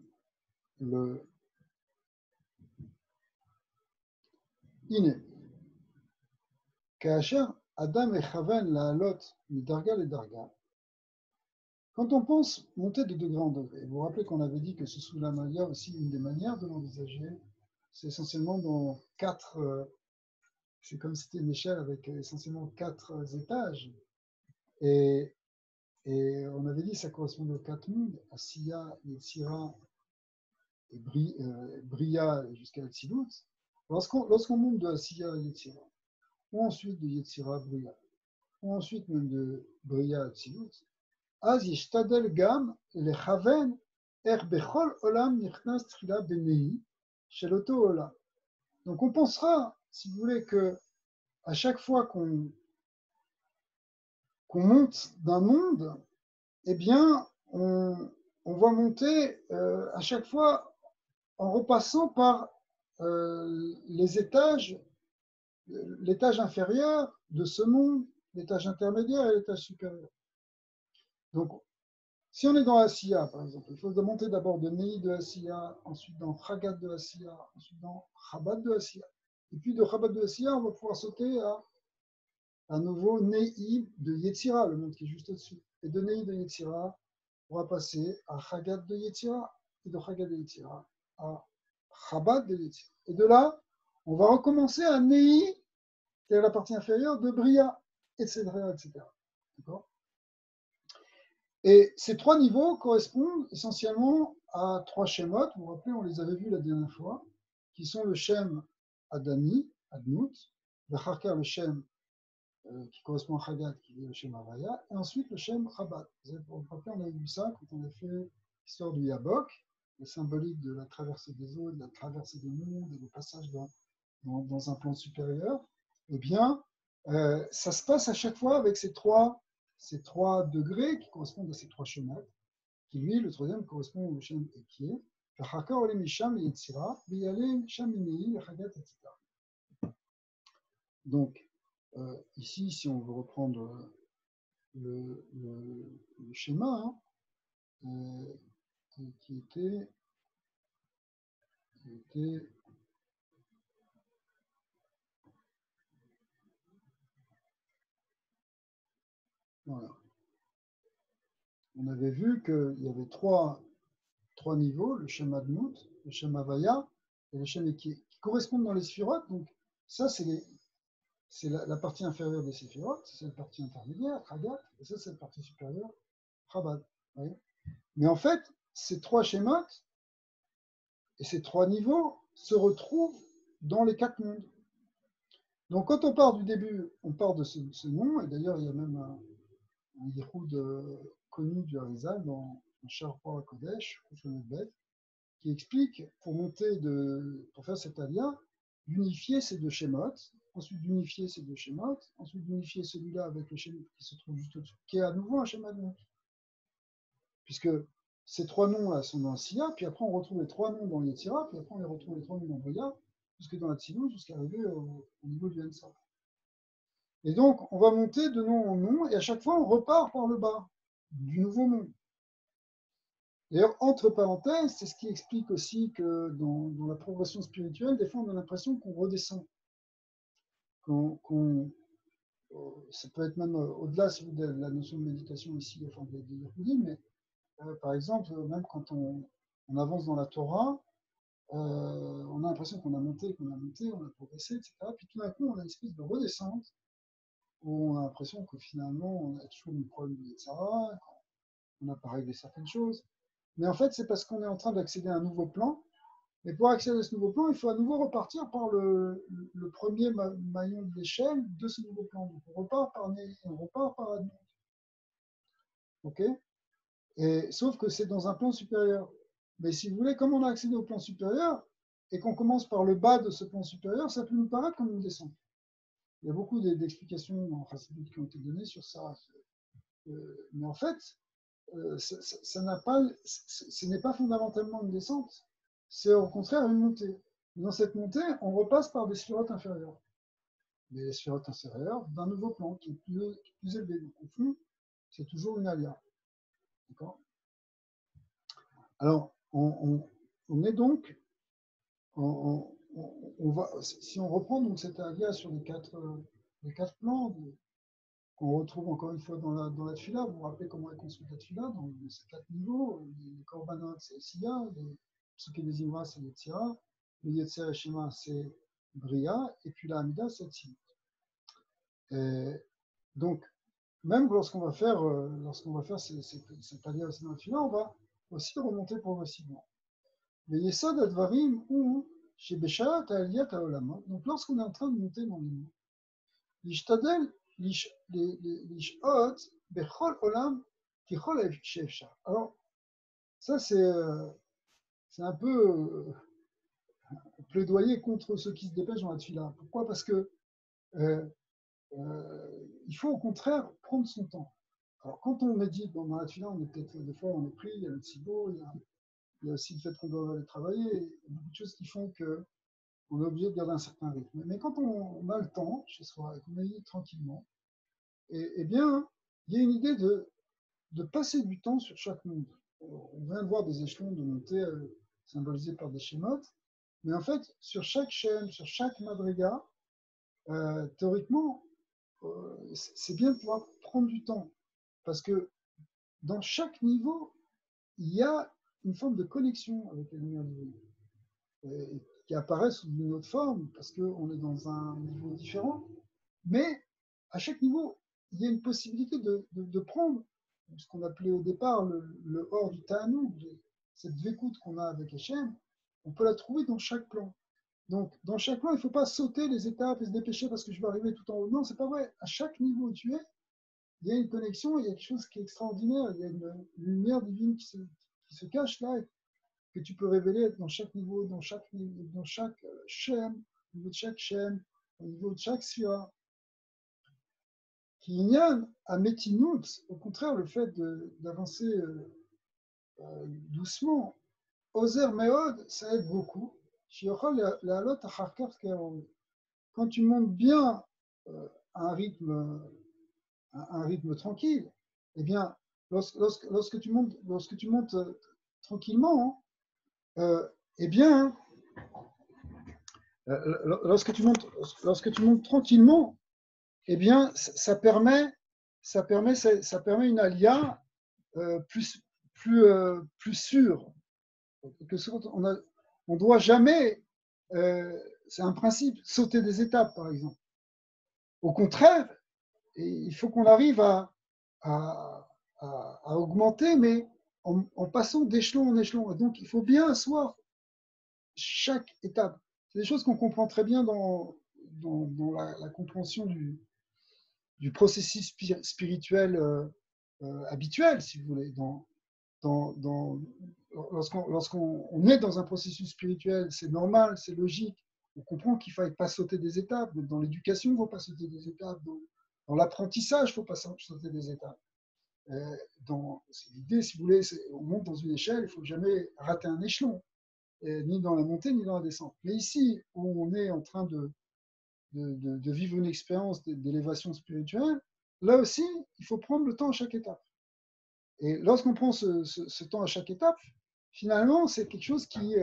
Iné, Kacher Adam et Chaven la halot midarga le darga. Quand on pense monter de degré en degré, vous vous rappelez qu'on avait dit que ce Sulamaya aussi, une des manières de l'envisager, c'est essentiellement dans quatre, c'est comme si c'était une échelle avec essentiellement quatre étages. Et on avait dit que ça correspondait aux quatre mondes, Asiya, Yetzira et Bria jusqu'à Atsilut. Lorsqu'on monte de Asiya à Yetzira, ou ensuite de Yetzira à Bria, ou ensuite même de Bria à Atsilut, אז ישתדל גם לכוון איך בכל עולם נכנס תחילה בנהי של אותו עולם. Donc on pensera, si vous voulez, que à chaque fois qu'on monte d'un monde, eh bien, on va monter à chaque fois en repassant par les étages, l'étage inférieur de ce monde, l'étage intermédiaire et l'étage supérieur. Donc, si on est dans Asiya, par exemple, il faut monter d'abord de Nei de Asiya, ensuite dans Chagat de Asiya, ensuite dans Chabad de Asiya. Et puis de Chabad de Asiya, on va pouvoir sauter à nouveau Nei de Yetzira, le monde qui est juste au-dessus. Et de Nei de Yetzira, on va passer à Chagat de Yetzira, et de Chagat de Yetzira à Chabad de Yetzira. Et de là, on va recommencer à Nei, qui est la partie inférieure de Bria, etc. etc. D'accord ? Et ces trois niveaux correspondent essentiellement à trois schémas. Vous vous rappelez, on les avait vus la dernière fois, qui sont le Shem Adani, Adnout, le Charkar, le Shem qui correspond à Chagat, qui est le Shem Havaya, et ensuite le Shem Chabad. Vous vous rappelez, on avait vu ça quand on a fait l'histoire du Yabok, le symbolique de la traversée des eaux, de la traversée des mondes, et le passage dans un plan supérieur. Eh bien, ça se passe à chaque fois avec ces trois degrés qui correspondent à ces trois chemins, qui lui, le troisième, correspond au Shem Ekié, donc, ici, si on veut reprendre le schéma, hein, qui était voilà. On avait vu qu'il y avait trois niveaux, le schéma de Mout, le schéma Vaya et le schéma qui correspondent dans les sphirotes. Donc, ça, c'est la partie inférieure des sphirotes, c'est la partie intermédiaire, Chagat, et ça, c'est la partie supérieure, Chabad. Mais en fait, ces trois schémas et ces trois niveaux se retrouvent dans les quatre mondes. Donc, quand on part du début, on part de ce nom, et d'ailleurs, il y a même un yichoud connu du Harizal dans Sharpa Kodesh, qui explique, pour faire cet alia, d'unifier ces deux schémas, ensuite d'unifier ces deux schémas, ensuite d'unifier celui-là avec le schéma qui se trouve juste au-dessus, qui est à nouveau un schéma de nom. Puisque ces trois noms-là sont dans Siya, puis après on retrouve les trois noms dans Yetzira, puis après on les retrouve les trois noms dans Bria, jusque dans la Tzilou, jusqu'à arriver au niveau du Ensaf. Et donc, on va monter de nom en nom, et à chaque fois, on repart par le bas, du nouveau nom. D'ailleurs, entre parenthèses, c'est ce qui explique aussi que dans la progression spirituelle, des fois, on a l'impression qu'on redescend. Ça peut être même au-delà de la notion de méditation ici, enfin de Yehudi, mais par exemple, même quand on avance dans la Torah, on a l'impression qu'on a monté, on a progressé, etc. Puis tout d'un coup, on a une espèce de redescente, où on a l'impression que finalement, on a toujours une problème de Yetzara, on n'a pas réglé certaines choses. Mais en fait, c'est parce qu'on est en train d'accéder à un nouveau plan, Mais pour accéder à ce nouveau plan, il faut à nouveau repartir par le premier maillon de l'échelle de ce nouveau plan. Donc on repart par admin. OK? Et, sauf que c'est dans un plan supérieur. Mais si vous voulez, comme on a accédé au plan supérieur et qu'on commence par le bas de ce plan supérieur, ça peut nous paraître comme une descente. Il y a beaucoup d'explications en chassidoute qui ont été données sur ça. Mais en fait, ce n'est pas fondamentalement une descente, c'est au contraire une montée. Dans cette montée, on repasse par des sphirotes inférieures. Des sphirotes inférieures d'un nouveau plan qui est plus élevé. Donc, au fond, c'est toujours une alia. D'accord? Alors, on est donc, si on reprend donc cette alia sur les quatre plans, qu'on retrouve encore une fois dans la tfila. Vous vous rappelez comment est construite la tfila dans ces quatre niveaux. Les korbanot, c'est Siya, les psuké des Imra, c'est les Tira, le Yetzer et Shema, c'est Bria, et puis la Hamida, c'est Tzimut. Donc, même lorsqu'on va faire cette alliance aussi dans la tfila, on va aussi remonter progressivement. Le Yesod Advarim ou chez Béchalat Aliyat Haolamot. Donc, lorsqu'on est en train de monter dans les monts, l'Ishtadel l'ishot bechol olam kichol sheefshar. Alors, ça, c'est un peu plaidoyer contre ceux qui se dépêchent dans la tefila. Pourquoi? Parce que il faut au contraire prendre son temps. Alors, quand on médite dans la tefila, on est peut-être des fois on est pris, il y a le tzibo, il y a aussi le fait qu'on doit aller travailler, il y a beaucoup de choses qui font que on est obligé de garder un certain rythme. Mais quand on a le temps chez soi et qu'on médite tranquillement, eh bien, il y a une idée de passer du temps sur chaque monde. On vient de voir des échelons de montée symbolisés par des schémas, mais en fait, sur chaque chaîne, sur chaque madriga, théoriquement, c'est bien de pouvoir prendre du temps. Parce que dans chaque niveau, il y a une forme de connexion avec la lumière divine qui apparaît sous une autre forme, parce qu'on est dans un niveau différent. Mais à chaque niveau, il y a une possibilité de prendre ce qu'on appelait au départ le hors du Ta'anoug, cette vécoute qu'on a avec Hachem, on peut la trouver dans chaque plan. Donc, dans chaque plan, il ne faut pas sauter les étapes et se dépêcher parce que je vais arriver tout en haut. Non, c'est pas vrai. À chaque niveau où tu es, il y a une connexion, il y a quelque chose qui est extraordinaire, il y a une lumière divine qui se cache là, que tu peux révéler dans chaque niveau, dans chaque chaîne, au niveau de chaque chaîne, au niveau de chaque sphère. Qui ignorent à Métinout, au contraire, le fait d'avancer doucement. Oser Meod, ça aide beaucoup. Quand tu montes bien à un rythme tranquille, eh bien, lorsque tu montes tranquillement, eh bien, lorsque tu montes tranquillement, eh bien, ça permet une alia plus sûre. On ne doit jamais, c'est un principe, sauter des étapes, par exemple. Au contraire, il faut qu'on arrive à augmenter, mais en passant d'échelon en échelon. Donc, il faut bien asseoir chaque étape. C'est des choses qu'on comprend très bien dans la compréhension du processus spirituel habituel, si vous voulez. Lorsqu'on est dans un processus spirituel, c'est normal, c'est logique. On comprend qu'il ne faille pas sauter des étapes. Dans l'éducation, il ne faut pas sauter des étapes. Dans l'apprentissage, il ne faut pas sauter des étapes. C'est l'idée, si vous voulez, on monte dans une échelle, il ne faut jamais rater un échelon, ni dans la montée, ni dans la descente. Mais ici, où on est en train de vivre une expérience d'élévation spirituelle, là aussi, il faut prendre le temps à chaque étape. Et lorsqu'on prend ce temps à chaque étape, finalement, c'est quelque chose qui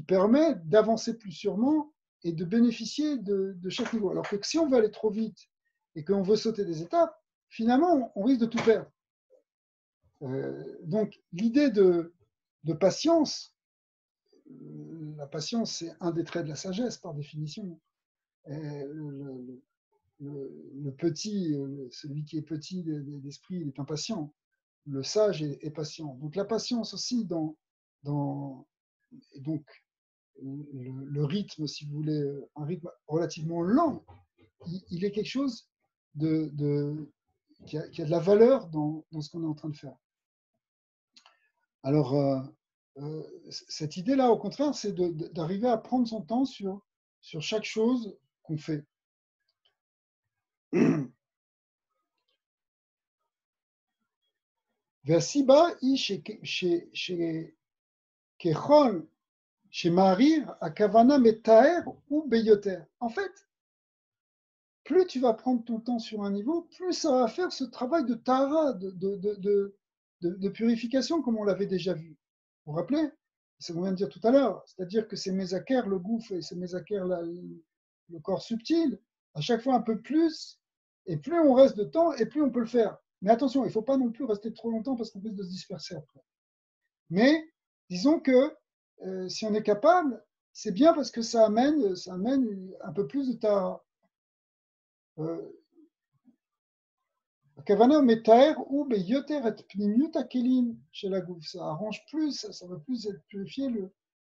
permet d'avancer plus sûrement et de bénéficier de chaque niveau. Alors que si on veut aller trop vite et qu'on veut sauter des étapes, finalement, on risque de tout perdre. Donc, l'idée de patience, la patience, c'est un des traits de la sagesse, par définition. Le petit, celui qui est petit d'esprit, il est impatient. Le sage est patient. Donc la patience aussi donc le rythme, si vous voulez, un rythme relativement lent, il est quelque chose qui a de la valeur dans ce qu'on est en train de faire. Alors, cette idée-là, au contraire, c'est d'arriver à prendre son temps sur chaque chose qu'on fait. והסיבה היא שככל שמעריך, הכוונה מתאר וביותר. En fait, plus tu vas prendre ton temps sur un niveau, plus ça va faire ce travail de tara, de purification, comme on l'avait déjà vu. Vous vous rappelez? C'est ce qu'on vient de dire tout à l'heure. C'est-à-dire que c'est mésaker, le gouffre, et c'est mésaker, le corps subtil, à chaque fois un peu plus, et plus on reste de temps, et plus on peut le faire. Mais attention, il ne faut pas non plus rester trop longtemps parce qu'on risque de se disperser après. Mais disons que si on est capable, c'est bien parce que ça amène un peu plus de tara. הכוונה הוא מתאר וביותר את פנימיות הכלים של הגוף. Ça arrange plus, ça va plus purifier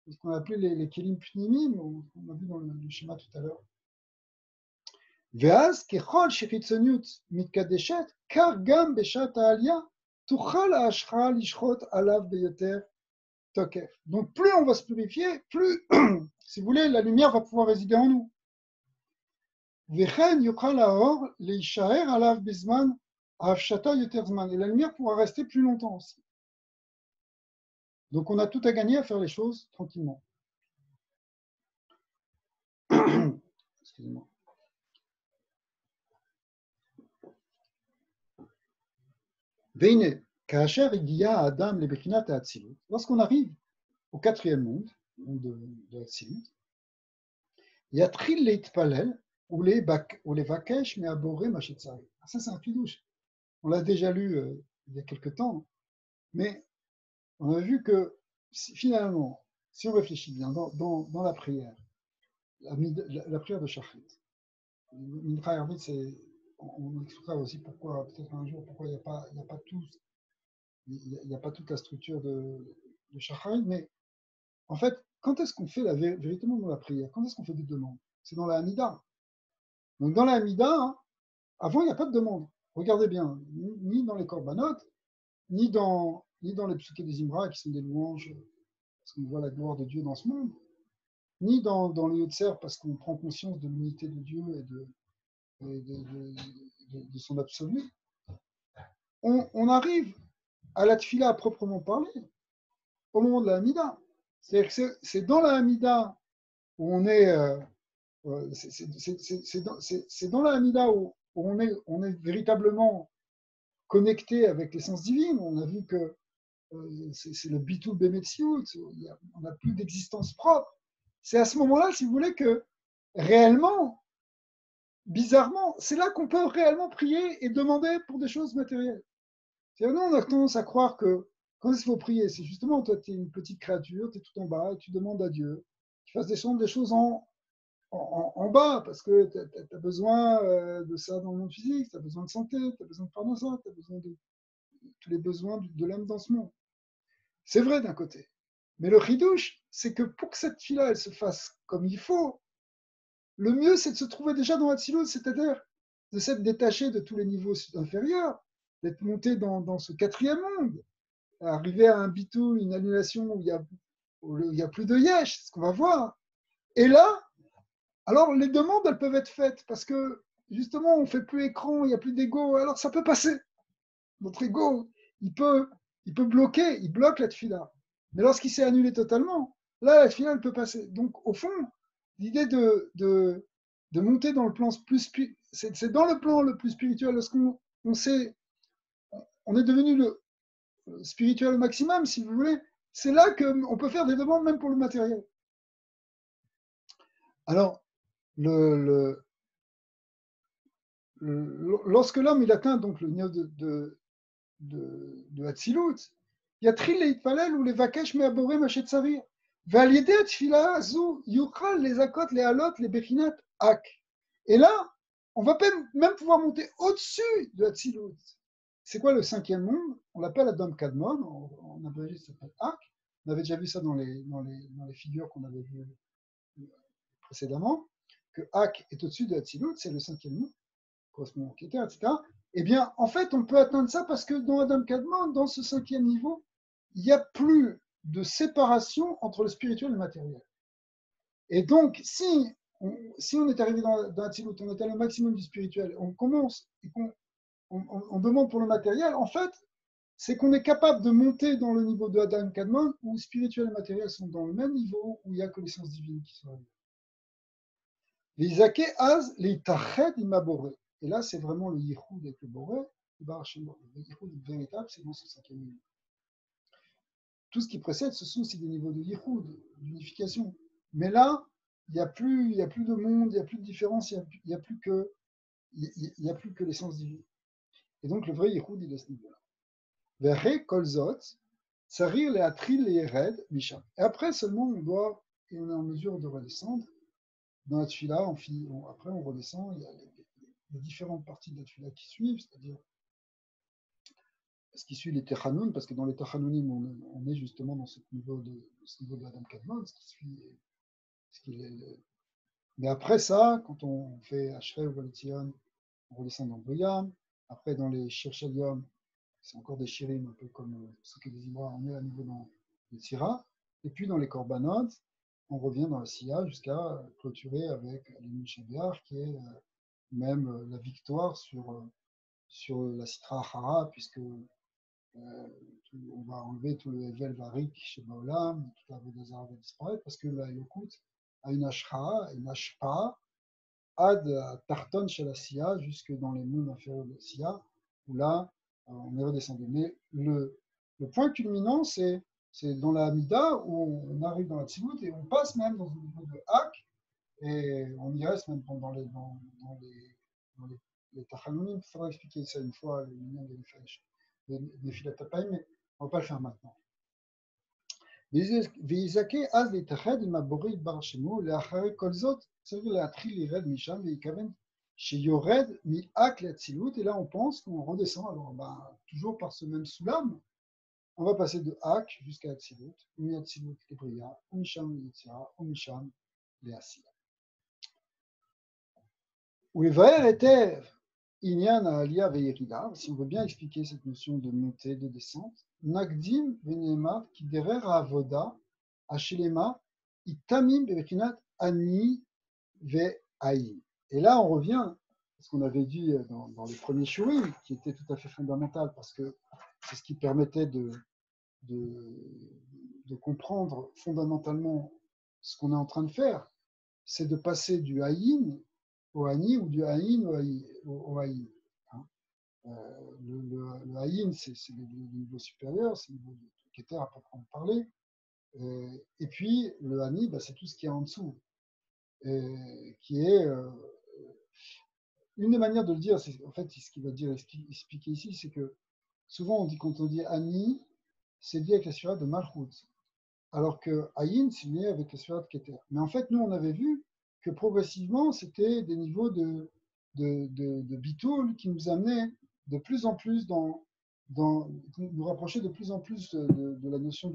ce qu'on appelait les kelim pnimim, on a vu dans le schéma tout à l'heure. ואז ככל שחיצוניות מתקדשת, כך גם בשעת העלייה תוכל ההשחרה לשחוט עליו ביותר תוקף. Donc plus on va se purifier, plus, si vous voulez, la lumière va pouvoir résider en nous. וכן יוכל האור להישאר עליו בזמן ההפשטה יותר זמן. Et la lumière pourra rester plus longtemps aussi. Donc on a tout à gagner à faire les choses tranquillement. Excusez-moi. והנה, כאשר הגיע האדם לבחינת האצילות, lorsqu'on arrive au quatrième monde, le monde de האצילות, יתחיל להתפלל ולבקש מהבורא מה שצריך. Ça c'est un pidouche. On l'a déjà lu il y a quelque temps, mais on a vu que finalement, si on réfléchit bien dans la prière, la prière de Shachrit, Mincha Arvit, on expliquera aussi pourquoi, peut-être un jour, pourquoi il n'y a pas toute la structure de Shachrit, mais en fait, quand est-ce qu'on fait véritablement dans la prière? Quand est-ce qu'on fait des demandes? C'est dans la Hamida. Donc dans la Hamida, hein, avant, il n'y a pas de demande. Regardez bien, ni dans les Korbanot, ni dans les psuké des Imra, qui sont des louanges, parce qu'on voit la gloire de Dieu dans ce monde, ni dans le Yotzer, parce qu'on prend conscience de l'unité de Dieu et de son absolu. On arrive à la tfila à proprement parler au moment de la Hamida. C'est-à-dire que c'est dans la Hamida où on est, c'est dans la Hamida où on est véritablement connecté avec l'essence divine. On a vu que c'est le bitul bemetziut, on n'a plus d'existence propre. C'est à ce moment-là, si vous voulez, que réellement, bizarrement, c'est là qu'on peut réellement prier et demander pour des choses matérielles. C'est-à-dire, nous, on a tendance à croire que quand il faut prier, c'est justement, toi, tu es une petite créature, tu es tout en bas, et tu demandes à Dieu qu'il fasse des choses en bas, parce que tu as besoin de ça dans le monde physique, tu as besoin de santé, tu as besoin de parnassa, tu as besoin de tous les besoins de l'âme dans ce monde. C'est vrai d'un côté. Mais le chidouche, c'est que pour que cette fille-là, elle se fasse comme il faut, le mieux, c'est de se trouver déjà dans Hatzilut, c'est-à-dire de s'être détaché de tous les niveaux inférieurs, d'être monté dans ce quatrième monde, arriver à un bitou, une annulation où il y a plus de yesh, c'est ce qu'on va voir. Et là, alors les demandes, elles peuvent être faites parce que justement, on ne fait plus écran, il n'y a plus d'ego, alors ça peut passer. Notre ego, il peut bloquer, il bloque la tfila. Mais lorsqu'il s'est annulé totalement, là, la tfila, elle peut passer. Donc, au fond, l'idée de monter dans le plan plus c'est dans le plan le plus spirituel, lorsqu'on on est devenu le spirituel au maximum, si vous voulez, c'est là qu'on peut faire des demandes même pour le matériel. Alors, lorsque l'homme il atteint donc le niveau de Hatzilut, יתחיל להתפלל ולבקש מהבורא מה שצריך. ועל ידי התפילה הזו יוכל לזכות להעלות לבחינת אק. Et là, on va même pouvoir monter au-dessus de Hatzilut. C'est quoi le cinquième monde? On l'appelle Adam Kadmon, en abrégé ça s'appelle Ak. On avait déjà vu ça dans les figures qu'on avait vues précédemment, que Ak est au-dessus de Hatzilut, c'est le cinquième nom, correspondant au Keter, etc. Eh bien, en fait, on peut atteindre ça parce que dans Adam Kadmon, dans ce cinquième niveau, il n'y a plus de séparation entre le spirituel et le matériel. Et donc, si on est arrivé dans Hatzilut, on est allé au maximum du spirituel, on commence et on demande pour le matériel, en fait, c'est qu'on est capable de monter dans le niveau de Adam Kadmon où spirituel et matériel sont dans le même niveau, où il y a que l'essence divine qui sont les Isake Az, les Tached Imaboré. Et là, c'est vraiment le Yichud avec le Boré. Le Yichud véritable, c'est dans ce cinquième niveau. Tout ce qui précède, ce sont aussi des niveaux de Yichud, d'unification. Mais là, il n'y a plus de monde, il n'y a plus de différence, il n'y a plus que l'essence divine. Et donc, le vrai Yichud, il est à ce niveau-là. Verre Kolzot, Sarir les Atril les Red, Misham. Et après seulement, on est en mesure de redescendre. Dans la tfila, après on redescend, il y a les différentes parties de la tfila qui suivent, c'est-à-dire ce qui suit les Techanoun, parce que dans les Techanounim, on est justement dans ce niveau de Adam Kadmon, mais après ça, quand on fait Ashrei ou Valetian, on redescend dans Briam. Après, dans les Shirshadium, c'est encore des Shirim, un peu comme ce que des Ibra, on est à nouveau dans les Tira. Et puis dans les Korbanot, on revient dans la Siya jusqu'à clôturer avec l'Emun Shabiar, qui est même la victoire sur la Sitra Achara, puisque on va enlever tout le Evel Varik chez Baolam, toute la Vodazara va disparaître, parce que la Yokut a une Ashpa, ad Tarton chez la Siya, jusque dans les mondes inférieurs de la Siya, où là, on est redescendu. Mais le point culminant, c'est dans la Hamida, où on arrive dans la Tzilut et on passe même dans le niveau de Hak, et on y reste même dans les Tachanonim. Il faudra expliquer ça une fois, le lien des Filatapay, mais on ne va pas le faire maintenant. ויזכה אז להתאחד עם הבורא יתברך שמו, לאחרי כל זאת צריך להתחיל לרד משם ויקוון שיורד מאק לאצילות, et là on pense qu'on redescend, alors toujours par ce même soulam, on va passer de Ak jusqu'à Atsilut, mi-Atsilut לבריאה, ומשם ליצירה, ומשם לעשייה. ולבאר היטב עניין העלייה וירידה, si on veut bien expliquer cette notion de montée, de descente, נקדים ונאמר כי דרך העבודה השלמה היא תמים בבחינת אני ועין. Et là, on revient à ce qu'on avait dit dans les premiers shurim, qui était tout à fait fondamental, parce que c'est ce qui permettait de comprendre fondamentalement ce qu'on est en train de faire, c'est de passer du haïn au ani ou du haïn au haïn. Le haïn, c'est le niveau supérieur, c'est le niveau de Keter à proprement parler. Et puis le hani, c'est tout ce qui est en dessous, qui est une des manières de le dire. En fait, ce qu'il va dire expliquer ici, c'est que souvent on dit, quand on dit hani, c'est lié avec la surah de Malchut, alors que haïn, c'est lié avec la surah de Keter. Mais en fait, nous, on avait vu que progressivement, c'était des niveaux de bitoul qui nous amenaient de plus en plus nous rapprocher de plus en plus de la notion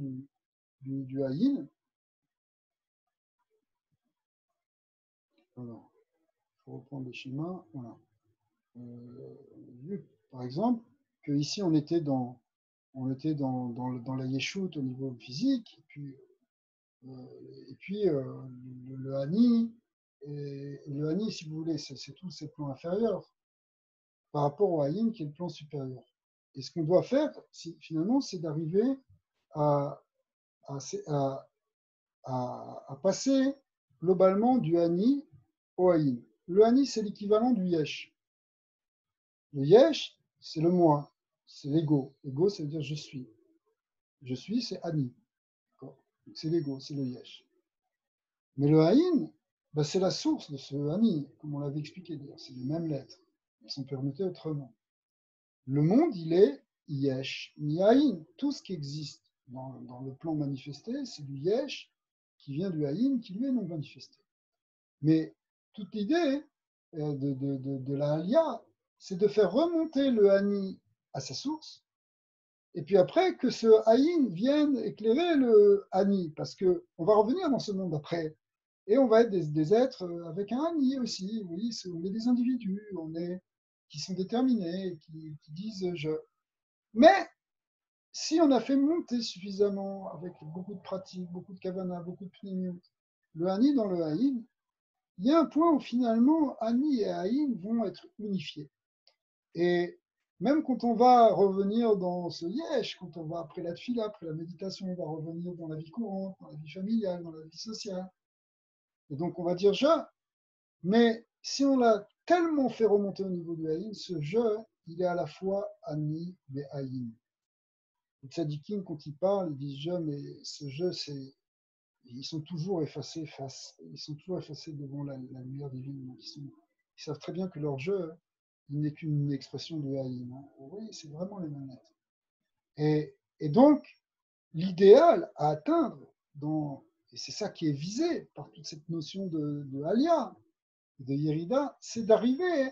du haïn. Alors, il faut reprendre les schémas. Voilà. Vu, par exemple, qu'ici, on était dans la yeshut au niveau physique, et puis le hani, et le hani, si vous voulez, c'est tous ces plans inférieurs par rapport au haïn qui est le plan supérieur. Et ce qu'on doit faire, finalement, c'est d'arriver à passer globalement du hani au haïn. Le hani, c'est l'équivalent du yesh. Le yesh, c'est le moi, c'est l'ego. Ego, ça veut dire je suis. Je suis, c'est hani. C'est l'ego, c'est le yesh. Mais le haïn, c'est la source de ce hani, comme on l'avait expliqué d'ailleurs. C'est les mêmes lettres. Elles sont permutées autrement. Le monde, il est yesh, ni haïn. Tout ce qui existe dans le plan manifesté, c'est du yesh qui vient du haïn, qui lui est non manifesté. Mais toute l'idée de la alia, c'est de faire remonter le hani à sa source Et puis après, que ce Aïn vienne éclairer le Ani, parce qu'on va revenir dans ce monde après. Et on va être des êtres avec un Ani aussi. Oui, on est des individus, qui sont déterminés, qui disent je. Mais si on a fait monter suffisamment, avec beaucoup de pratiques, beaucoup de kavana, beaucoup de pnimiut, le Ani dans le Aïn, il y a un point où finalement Ani et Aïn vont être unifiés. Et même quand on va revenir dans ce yesh, quand on va après la tfila, après la méditation, on va revenir dans la vie courante, dans la vie familiale, dans la vie sociale. Et donc on va dire je, mais si on l'a tellement fait remonter au niveau du haïn, ce je, il est à la fois ani et haïn. Les tzadikim, quand ils parlent, ils disent je, mais ce je, ils sont toujours effacés devant la lumière divine. Ils savent très bien que leur je, il n'est qu'une expression de haïn. Oui, c'est vraiment les mêmes êtres. Et donc, l'idéal à atteindre, et c'est ça qui est visé par toute cette notion de Alia, de Yerida, c'est d'arriver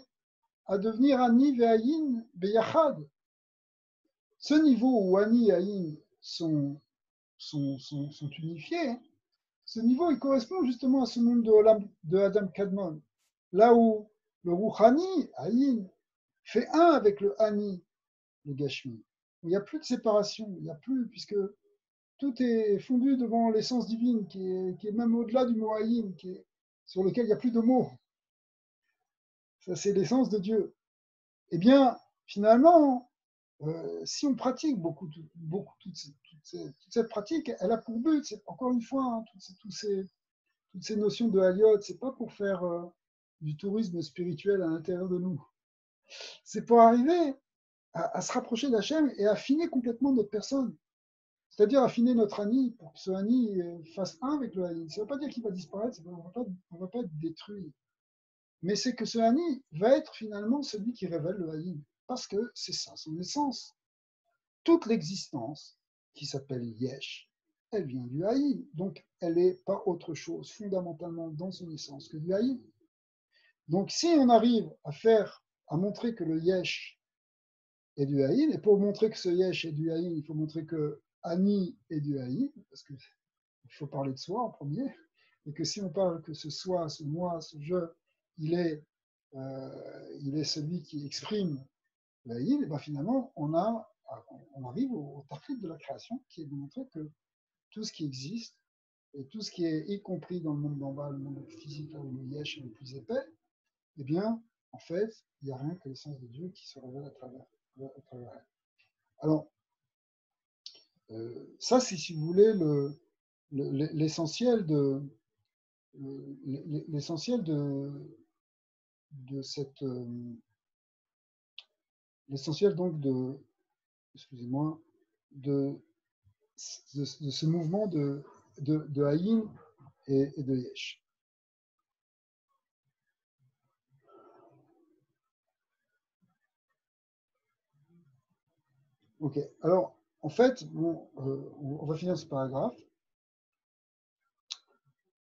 à devenir Ani ve'ayin beyachad. Ce niveau où Ani et Ayin sont unifiés, ce niveau, il correspond justement à ce monde de Adam Kadmon, là où le Rouhani, Ayin, fait un avec le Ani, le Gashmi. Il n'y a plus de séparation, il n'y a plus, puisque tout est fondu devant l'essence divine, qui est même au-delà du mot Aïn, sur lequel il n'y a plus de mots. Ça, c'est l'essence de Dieu. Eh bien, finalement, si on pratique beaucoup toute cette pratique, elle a pour but, encore une fois, hein, toutes ces notions de Haliot, c'est pas pour faire du tourisme spirituel à l'intérieur de nous. C'est pour arriver à se rapprocher d'Hachem et affiner complètement notre personne. C'est-à-dire affiner notre Ani pour que ce Ani fasse un avec le Ani. Ça ne veut pas dire qu'il va disparaître, on ne va pas être détruit. Mais c'est que ce Ani va être finalement celui qui révèle le Ani. Parce que c'est ça son essence. Toute l'existence, qui s'appelle Yesh, elle vient du Haïn. Donc elle n'est pas autre chose fondamentalement dans son essence que du Haïn. Donc si on arrive à montrer que le Yesh est du Haïn, et pour montrer que ce Yesh est du Haïn, il faut montrer que Ani est du Haïn, parce qu'il faut parler de soi en premier, et que si on parle que ce soi, ce moi, ce je, il est celui qui exprime le Haïn, et bien finalement, on arrive au tarif de la création, qui est de montrer que tout ce qui existe, et tout ce qui est y compris dans le monde d'en bas, le monde physique, là où le Yesh est le plus épais, eh bien, en fait, il n'y a rien que l'essence de Dieu qui se révèle à travers elle. Alors, ça, c'est, si vous voulez, l'essentiel de cette. L'essentiel donc excusez-moi, de ce mouvement de Haïm et de Yesh. Ok, alors en fait, bon, on va finir ce paragraphe.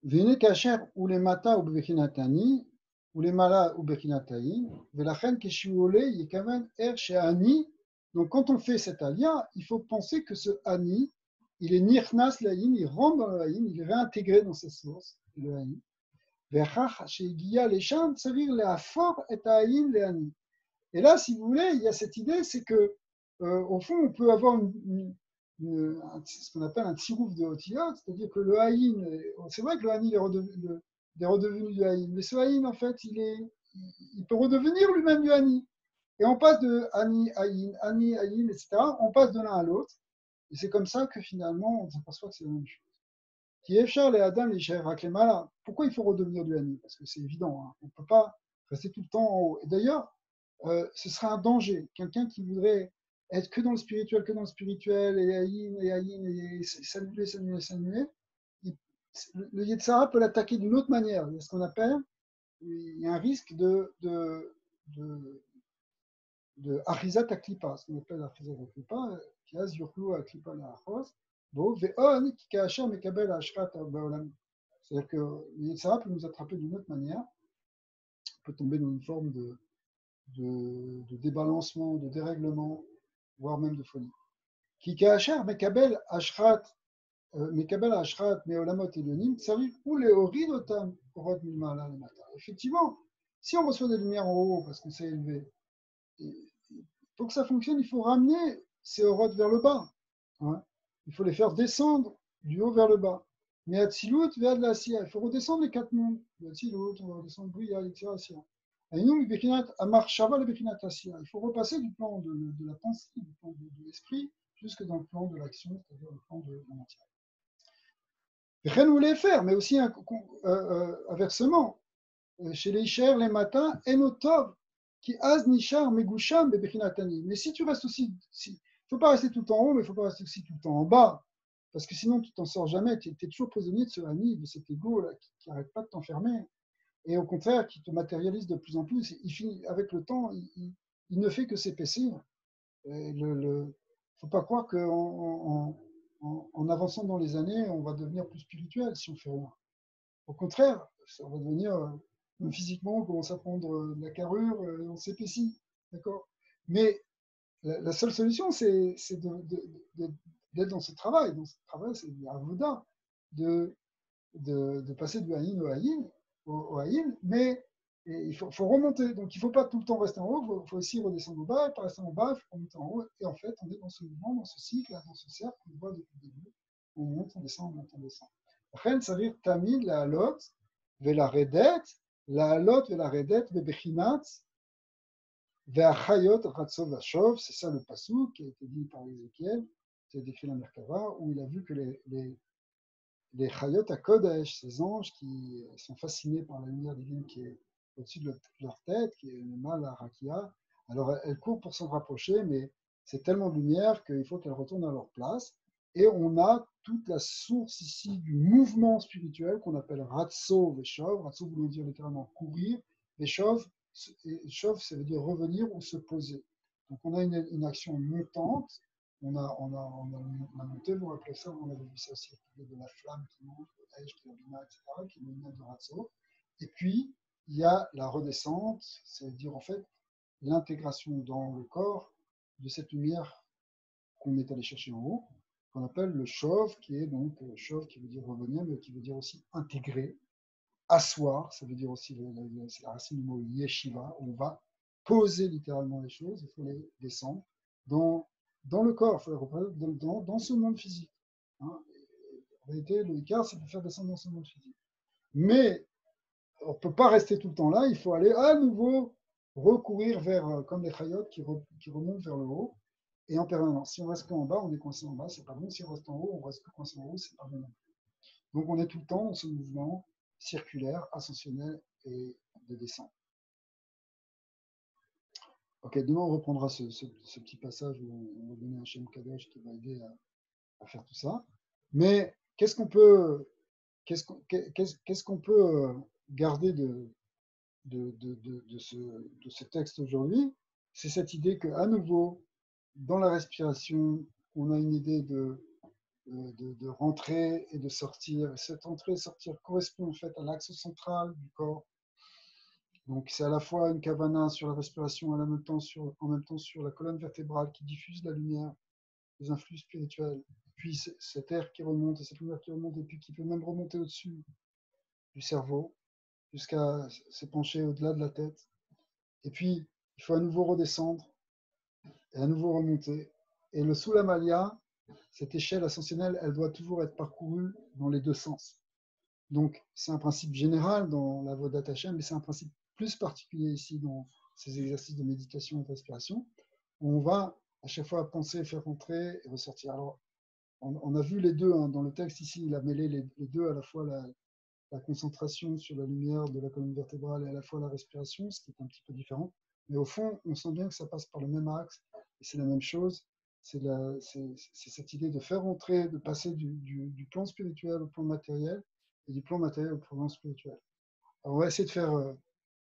Vene kacher ou les mata ou bechinatani, ou les mala ou bechinataïn, velachen keshiole yekaven er sheani. Donc quand on fait cet alia, il faut penser que ce ani, il est nirnas laïn, il rentre dans le haïn, il est réintégré dans sa source, le haïn. Vechach shegiya leshan tsarir leafor et haïn le ani. Et là, si vous voulez, il y a cette idée, c'est que au fond, on peut avoir ce qu'on appelle un tirouf de Otiyot, c'est-à-dire que le haïn, c'est vrai que le haïn est redevenu du haïn, mais ce haïn, en fait, il peut redevenir lui-même du haïn. Et on passe de Ani, Haïn, etc. On passe de l'un à l'autre. Et c'est comme ça que finalement, on s'aperçoit que c'est la même chose. Qui est cher les Adam, les chers Raklemala. Pourquoi il faut redevenir du Haïn? Parce que c'est évident, hein. On ne peut pas rester tout le temps en haut. Et d'ailleurs, ce serait un danger. Quelqu'un qui voudrait être que dans le spirituel, et Haïn, et s'annuler, le Yetzara peut l'attaquer d'une autre manière. Il y a ce qu'on appelle, il y a un risque de Arizat Aklipa, ce qu'on appelle Arizat Aklipa, qui a Zurklu Aklipa la Achos, Ve'on qui Kacher Mekabel Ashrat Baolam. C'est-à-dire que le Yetzara peut nous attraper d'une autre manière, peut tomber dans une forme de débalancement, de dérèglement, voire même de folie. Ki Kaasher Mekabel Ashrat, Mekabel Ashrat Meolamot Elyonim, Tsarif ou les Horidotam, Orot Milmala le matin. Effectivement, si on reçoit des lumières en haut parce qu'on s'est élevé, pour que ça fonctionne, il faut ramener ces Orot vers le bas. Hein. Il faut les faire descendre du haut vers le bas. Mais Atzilut vers de la Sia, il faut redescendre les 4 mondes. Atzilut, on va redescendre Bria, etc. Il faut repasser du plan de la pensée, du plan de l'esprit, jusque dans le plan de l'action, c'est-à-dire le plan de la matière. Rien voulait faire, mais aussi inversement. Chez les Isher, les matins, Enotov, qui az nishar megusham bebechinatani. Mais si tu restes aussi, il ne faut pas rester tout en haut, mais il ne faut pas rester aussi tout le temps en bas. Parce que sinon, tu t'en sors jamais. Tu es toujours prisonnier de ce Hani, de cet ego là, qui n'arrête pas de t'enfermer. Et au contraire, qui te matérialise de plus en plus. Il finit, avec le temps, il ne fait que s'épaissir. Il ne faut pas croire qu'en en avançant dans les années, on va devenir plus spirituel si on fait rien. Au contraire, on va devenir, même physiquement, on commence à prendre de la carrure, on s'épaissit. D'accord. Mais la seule solution, c'est d'être dans ce travail. Dans ce travail, c'est un Avoda, de passer du Haïn au Haïn, mais il faut remonter. Donc il ne faut pas tout le temps rester en haut, il faut aussi redescendre au bas, et pas rester en bas, il faut remonter en haut. Et en fait, on est dans ce mouvement, dans ce cycle, dans ce cercle qu'on voit depuis le début. On monte, on descend, on monte, on descend. Ren Sarir Tamid, la Halot, Vela Redet, la Halot, Vela Redet, Bebechinat, Ve'achayot, Ratzov, Vachov, c'est ça le passou qui a été dit par Ézéchiel, c'est décrit dans Merkava, où il a vu que les Chayot à Kodesh, ces anges qui sont fascinés par la lumière divine qui est au-dessus de leur tête, qui est le mal à Rakia. Alors elles courent pour s'en rapprocher, mais c'est tellement de lumière qu'il faut qu'elles retournent à leur place. Et on a toute la source ici du mouvement spirituel qu'on appelle Ratso Veshov. Ratso voulant dire littéralement courir. Veshov, ça veut dire revenir ou se poser. Donc on a une action montante. On a monté, vous rappelez ça, on avait vu ça aussi, de la flamme qui monte, le Eich, qui est etc., qui est le lumière de Ratso. Et puis, il y a la redescente, c'est-à-dire en fait l'intégration dans le corps de cette lumière qu'on est allé chercher en haut, qu'on appelle le Shov, qui est donc Shov qui veut dire revenir, mais qui veut dire aussi intégrer, asseoir, ça veut dire aussi, c'est la racine du mot yeshiva, on va poser littéralement les choses, il faut les descendre dans le corps, il faut les représenter dans ce monde physique. Hein. En réalité, le Icar, c'est de faire descendre dans ce monde physique. Mais on ne peut pas rester tout le temps là, il faut aller à nouveau recourir vers, comme les chayotes qui remontent vers le haut, et en permanence. Si on reste qu'en bas, on est coincé en bas, c'est pas bon. Si on reste en haut, on reste que coincé en haut, c'est pas bon. Donc on est tout le temps dans ce mouvement circulaire, ascensionnel et de descente. Ok, demain on reprendra ce petit passage où on va donner un Shem Kadosh qui va aider à faire tout ça. Mais qu'est-ce qu'on peut garder de ce texte aujourd'hui? C'est cette idée qu'à nouveau, dans la respiration, on a une idée de rentrer et de sortir. Et cette entrée et sortir correspond en fait à l'axe central du corps. Donc c'est à la fois une kavana sur la respiration, en même temps sur la colonne vertébrale qui diffuse la lumière, les influx spirituels. Puis cet air qui remonte, et cette lumière qui remonte, et puis qui peut même remonter au-dessus du cerveau, jusqu'à s'épancher au-delà de la tête. Et puis, il faut à nouveau redescendre, et à nouveau remonter. Et le Sulamalia, cette échelle ascensionnelle, elle doit toujours être parcourue dans les deux sens. Donc, c'est un principe général dans la Vodat Hashem, mais c'est un principe plus particulier ici dans ces exercices de méditation et de respiration, où on va à chaque fois penser, faire rentrer et ressortir. Alors, on a vu les deux, hein, dans le texte ici, il a mêlé les deux, à la fois la concentration sur la lumière de la colonne vertébrale et à la fois la respiration, ce qui est un petit peu différent. Mais au fond, on sent bien que ça passe par le même axe, et c'est la même chose. C'est cette idée de faire entrer, de passer du plan spirituel au plan matériel, et du plan matériel au plan spirituel. Alors on va essayer de faire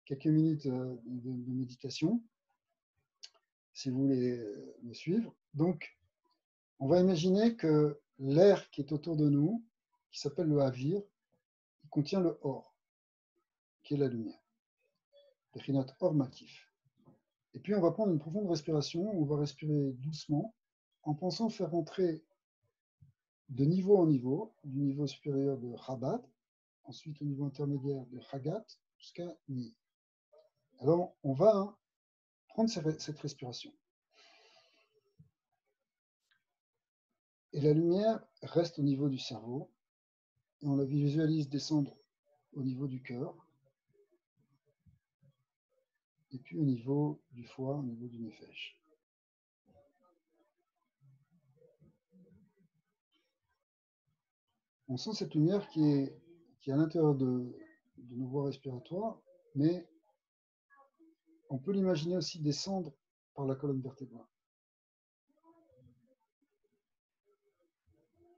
quelques minutes de méditation, si vous voulez me suivre. Donc, on va imaginer que l'air qui est autour de nous, qui s'appelle le Havir, il contient le Or, qui est la lumière. Le Chinat Or Makif. Et puis on va prendre une profonde respiration, on va respirer doucement, en pensant faire rentrer de niveau en niveau, du niveau supérieur de Rabat, ensuite au niveau intermédiaire de Hagat, jusqu'à Ni. Alors, on va prendre cette respiration. Et la lumière reste au niveau du cerveau, et on la visualise descendre au niveau du cœur, et puis au niveau du foie, au niveau du nefesh. On sent cette lumière qui est à l'intérieur de nos voies respiratoires, mais on peut l'imaginer aussi descendre par la colonne vertébrale.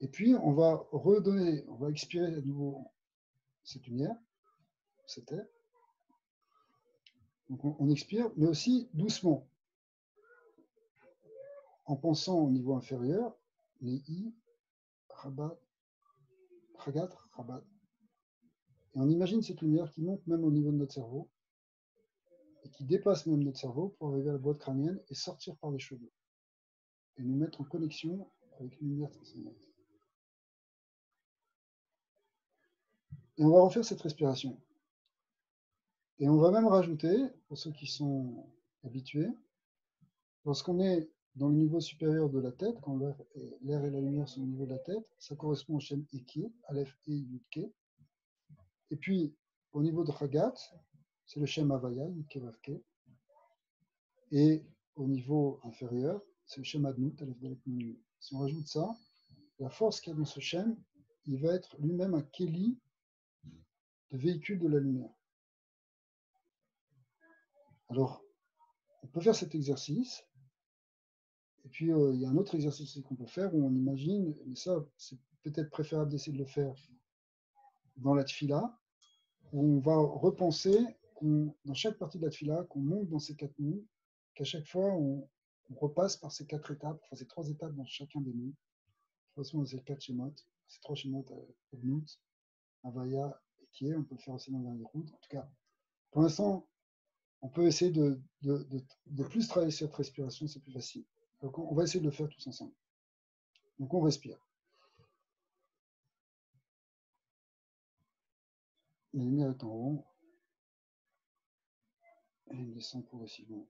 Et puis, on va expirer à nouveau cette lumière, cet air. Donc, on expire, mais aussi doucement, en pensant au niveau inférieur, les I, Rabat, Hagat, Rabat. Et on imagine cette lumière qui monte même au niveau de notre cerveau, et qui dépasse même notre cerveau pour arriver à la boîte crânienne et sortir par les cheveux, et nous mettre en connexion avec une lumière transcendante. Et on va refaire cette respiration. Et on va même rajouter, pour ceux qui sont habitués, lorsqu'on est dans le niveau supérieur de la tête, quand l'air et la lumière sont au niveau de la tête, ça correspond au schème Eki, Aleph et Yudke. Et puis, au niveau de Hagat, c'est le schème Havaya, Yudke Vavke. Et au niveau inférieur, c'est le schème Adnout, Aleph Dalek Nun. Si on rajoute ça, la force qu'il y a dans ce schème, il va être lui-même un Keli de véhicule de la lumière. Alors, on peut faire cet exercice. Et puis, il y a un autre exercice qu'on peut faire où on imagine, mais ça, c'est peut-être préférable d'essayer de le faire dans la tfila, où on va repenser dans chaque partie de la tfila, qu'on monte dans ces 4 nœuds, qu'à chaque fois, on repasse par ces 4 étapes, enfin ces 3 étapes dans chacun des nœuds. De toute façon, c'est 4 schémas, ces 3 schémas, Adnout, Havaya et Kie, on peut le faire aussi dans la route. En tout cas, pour l'instant, on peut essayer de plus travailler sur cette respiration, c'est plus facile. Donc, on va essayer de le faire tous ensemble. Donc, on respire. La lumière est en haut. Et elle descend progressivement.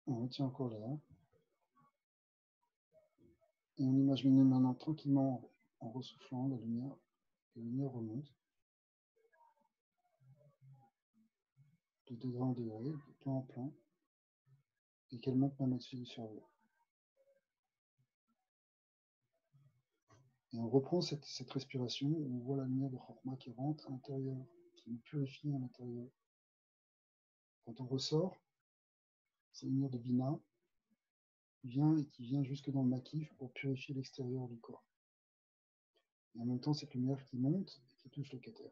On retient encore là. Et on imagine maintenant tranquillement, en ressoufflant, la lumière remonte. De degré en degré, de plan en plan. Et qu'elle monte même au-dessus du cerveau. Et on reprend cette respiration où on voit la lumière de Chokma qui rentre à l'intérieur, qui nous purifie à l'intérieur. Quand on ressort, c'est la lumière de Bina qui vient jusque dans le maquif pour purifier l'extérieur du corps. Et en même temps, cette lumière qui monte et qui touche le Keter.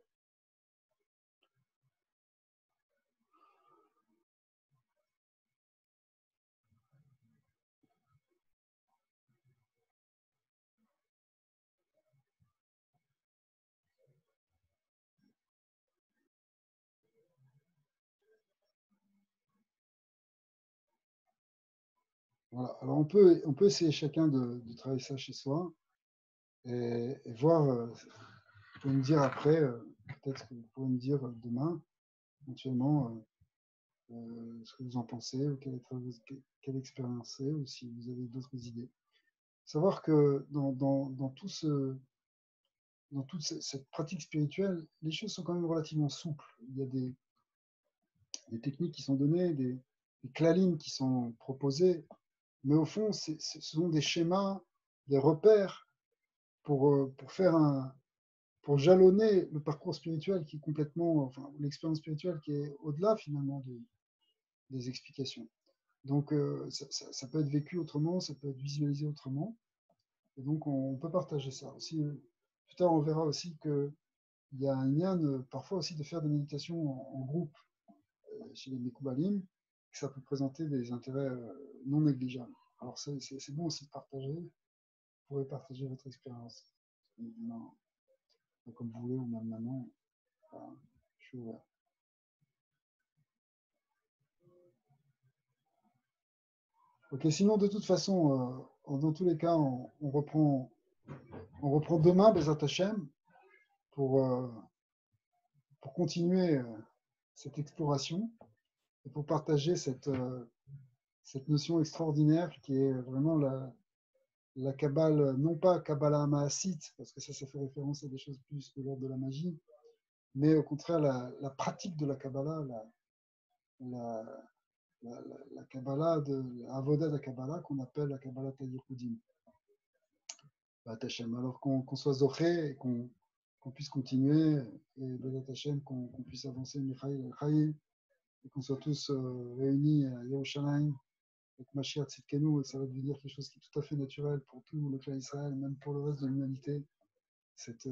Voilà. Alors on peut essayer chacun de travailler ça chez soi et voir, vous pouvez me dire après, peut-être que vous pouvez me dire demain, éventuellement, ce que vous en pensez, ou quelle expérience c'est, ou si vous avez d'autres idées. Savoir que dans toute cette pratique spirituelle, les choses sont quand même relativement souples. Il y a des techniques qui sont données, des klalines qui sont proposées, mais au fond, ce sont des schémas, des repères pour pour jalonner le parcours spirituel qui est complètement, enfin, l'expérience spirituelle qui est au-delà finalement des explications. Donc, ça peut être vécu autrement, ça peut être visualisé autrement. Et donc, on peut partager ça. Aussi, plus tard, on verra aussi qu'il y a un lien parfois aussi de faire des méditations en groupe chez les Mekoubalim, que ça peut présenter des intérêts non négligeables. Alors, c'est bon aussi de partager. Vous pourrez partager votre expérience. Non, comme vous voulez, ou même maintenant, enfin, je suis ouvert. Ok, sinon, de toute façon, dans tous les cas, on reprend demain Bezat Hashem pour, euh, pour continuer cette exploration et pour partager cette notion extraordinaire qui est vraiment la Kabbale, non pas Kabbalah Maasit, parce que ça fait référence à des choses plus de l'ordre de la magie, mais au contraire la pratique de la Kabbalah, la, la Kabbalah, la Avoda de la Kabbalah qu'on appelle la Kabbalah Tayyikudim. Alors qu'on soit Zoché et qu'on puisse continuer, et Bezat Hashem, qu'on puisse avancer Michael et Chaim, et qu'on soit tous réunis à Yerushalayim avec Mashiach Tzidkenu, et ça va devenir quelque chose qui est tout à fait naturel pour tout le clan Israël, même pour le reste de l'humanité, c'est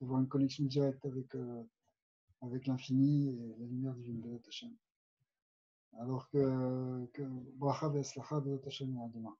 d'avoir une connexion directe avec l'infini et la lumière divine de Hashem. Alors que Bracha Ve'Aslacha Bezat Hashem à demain.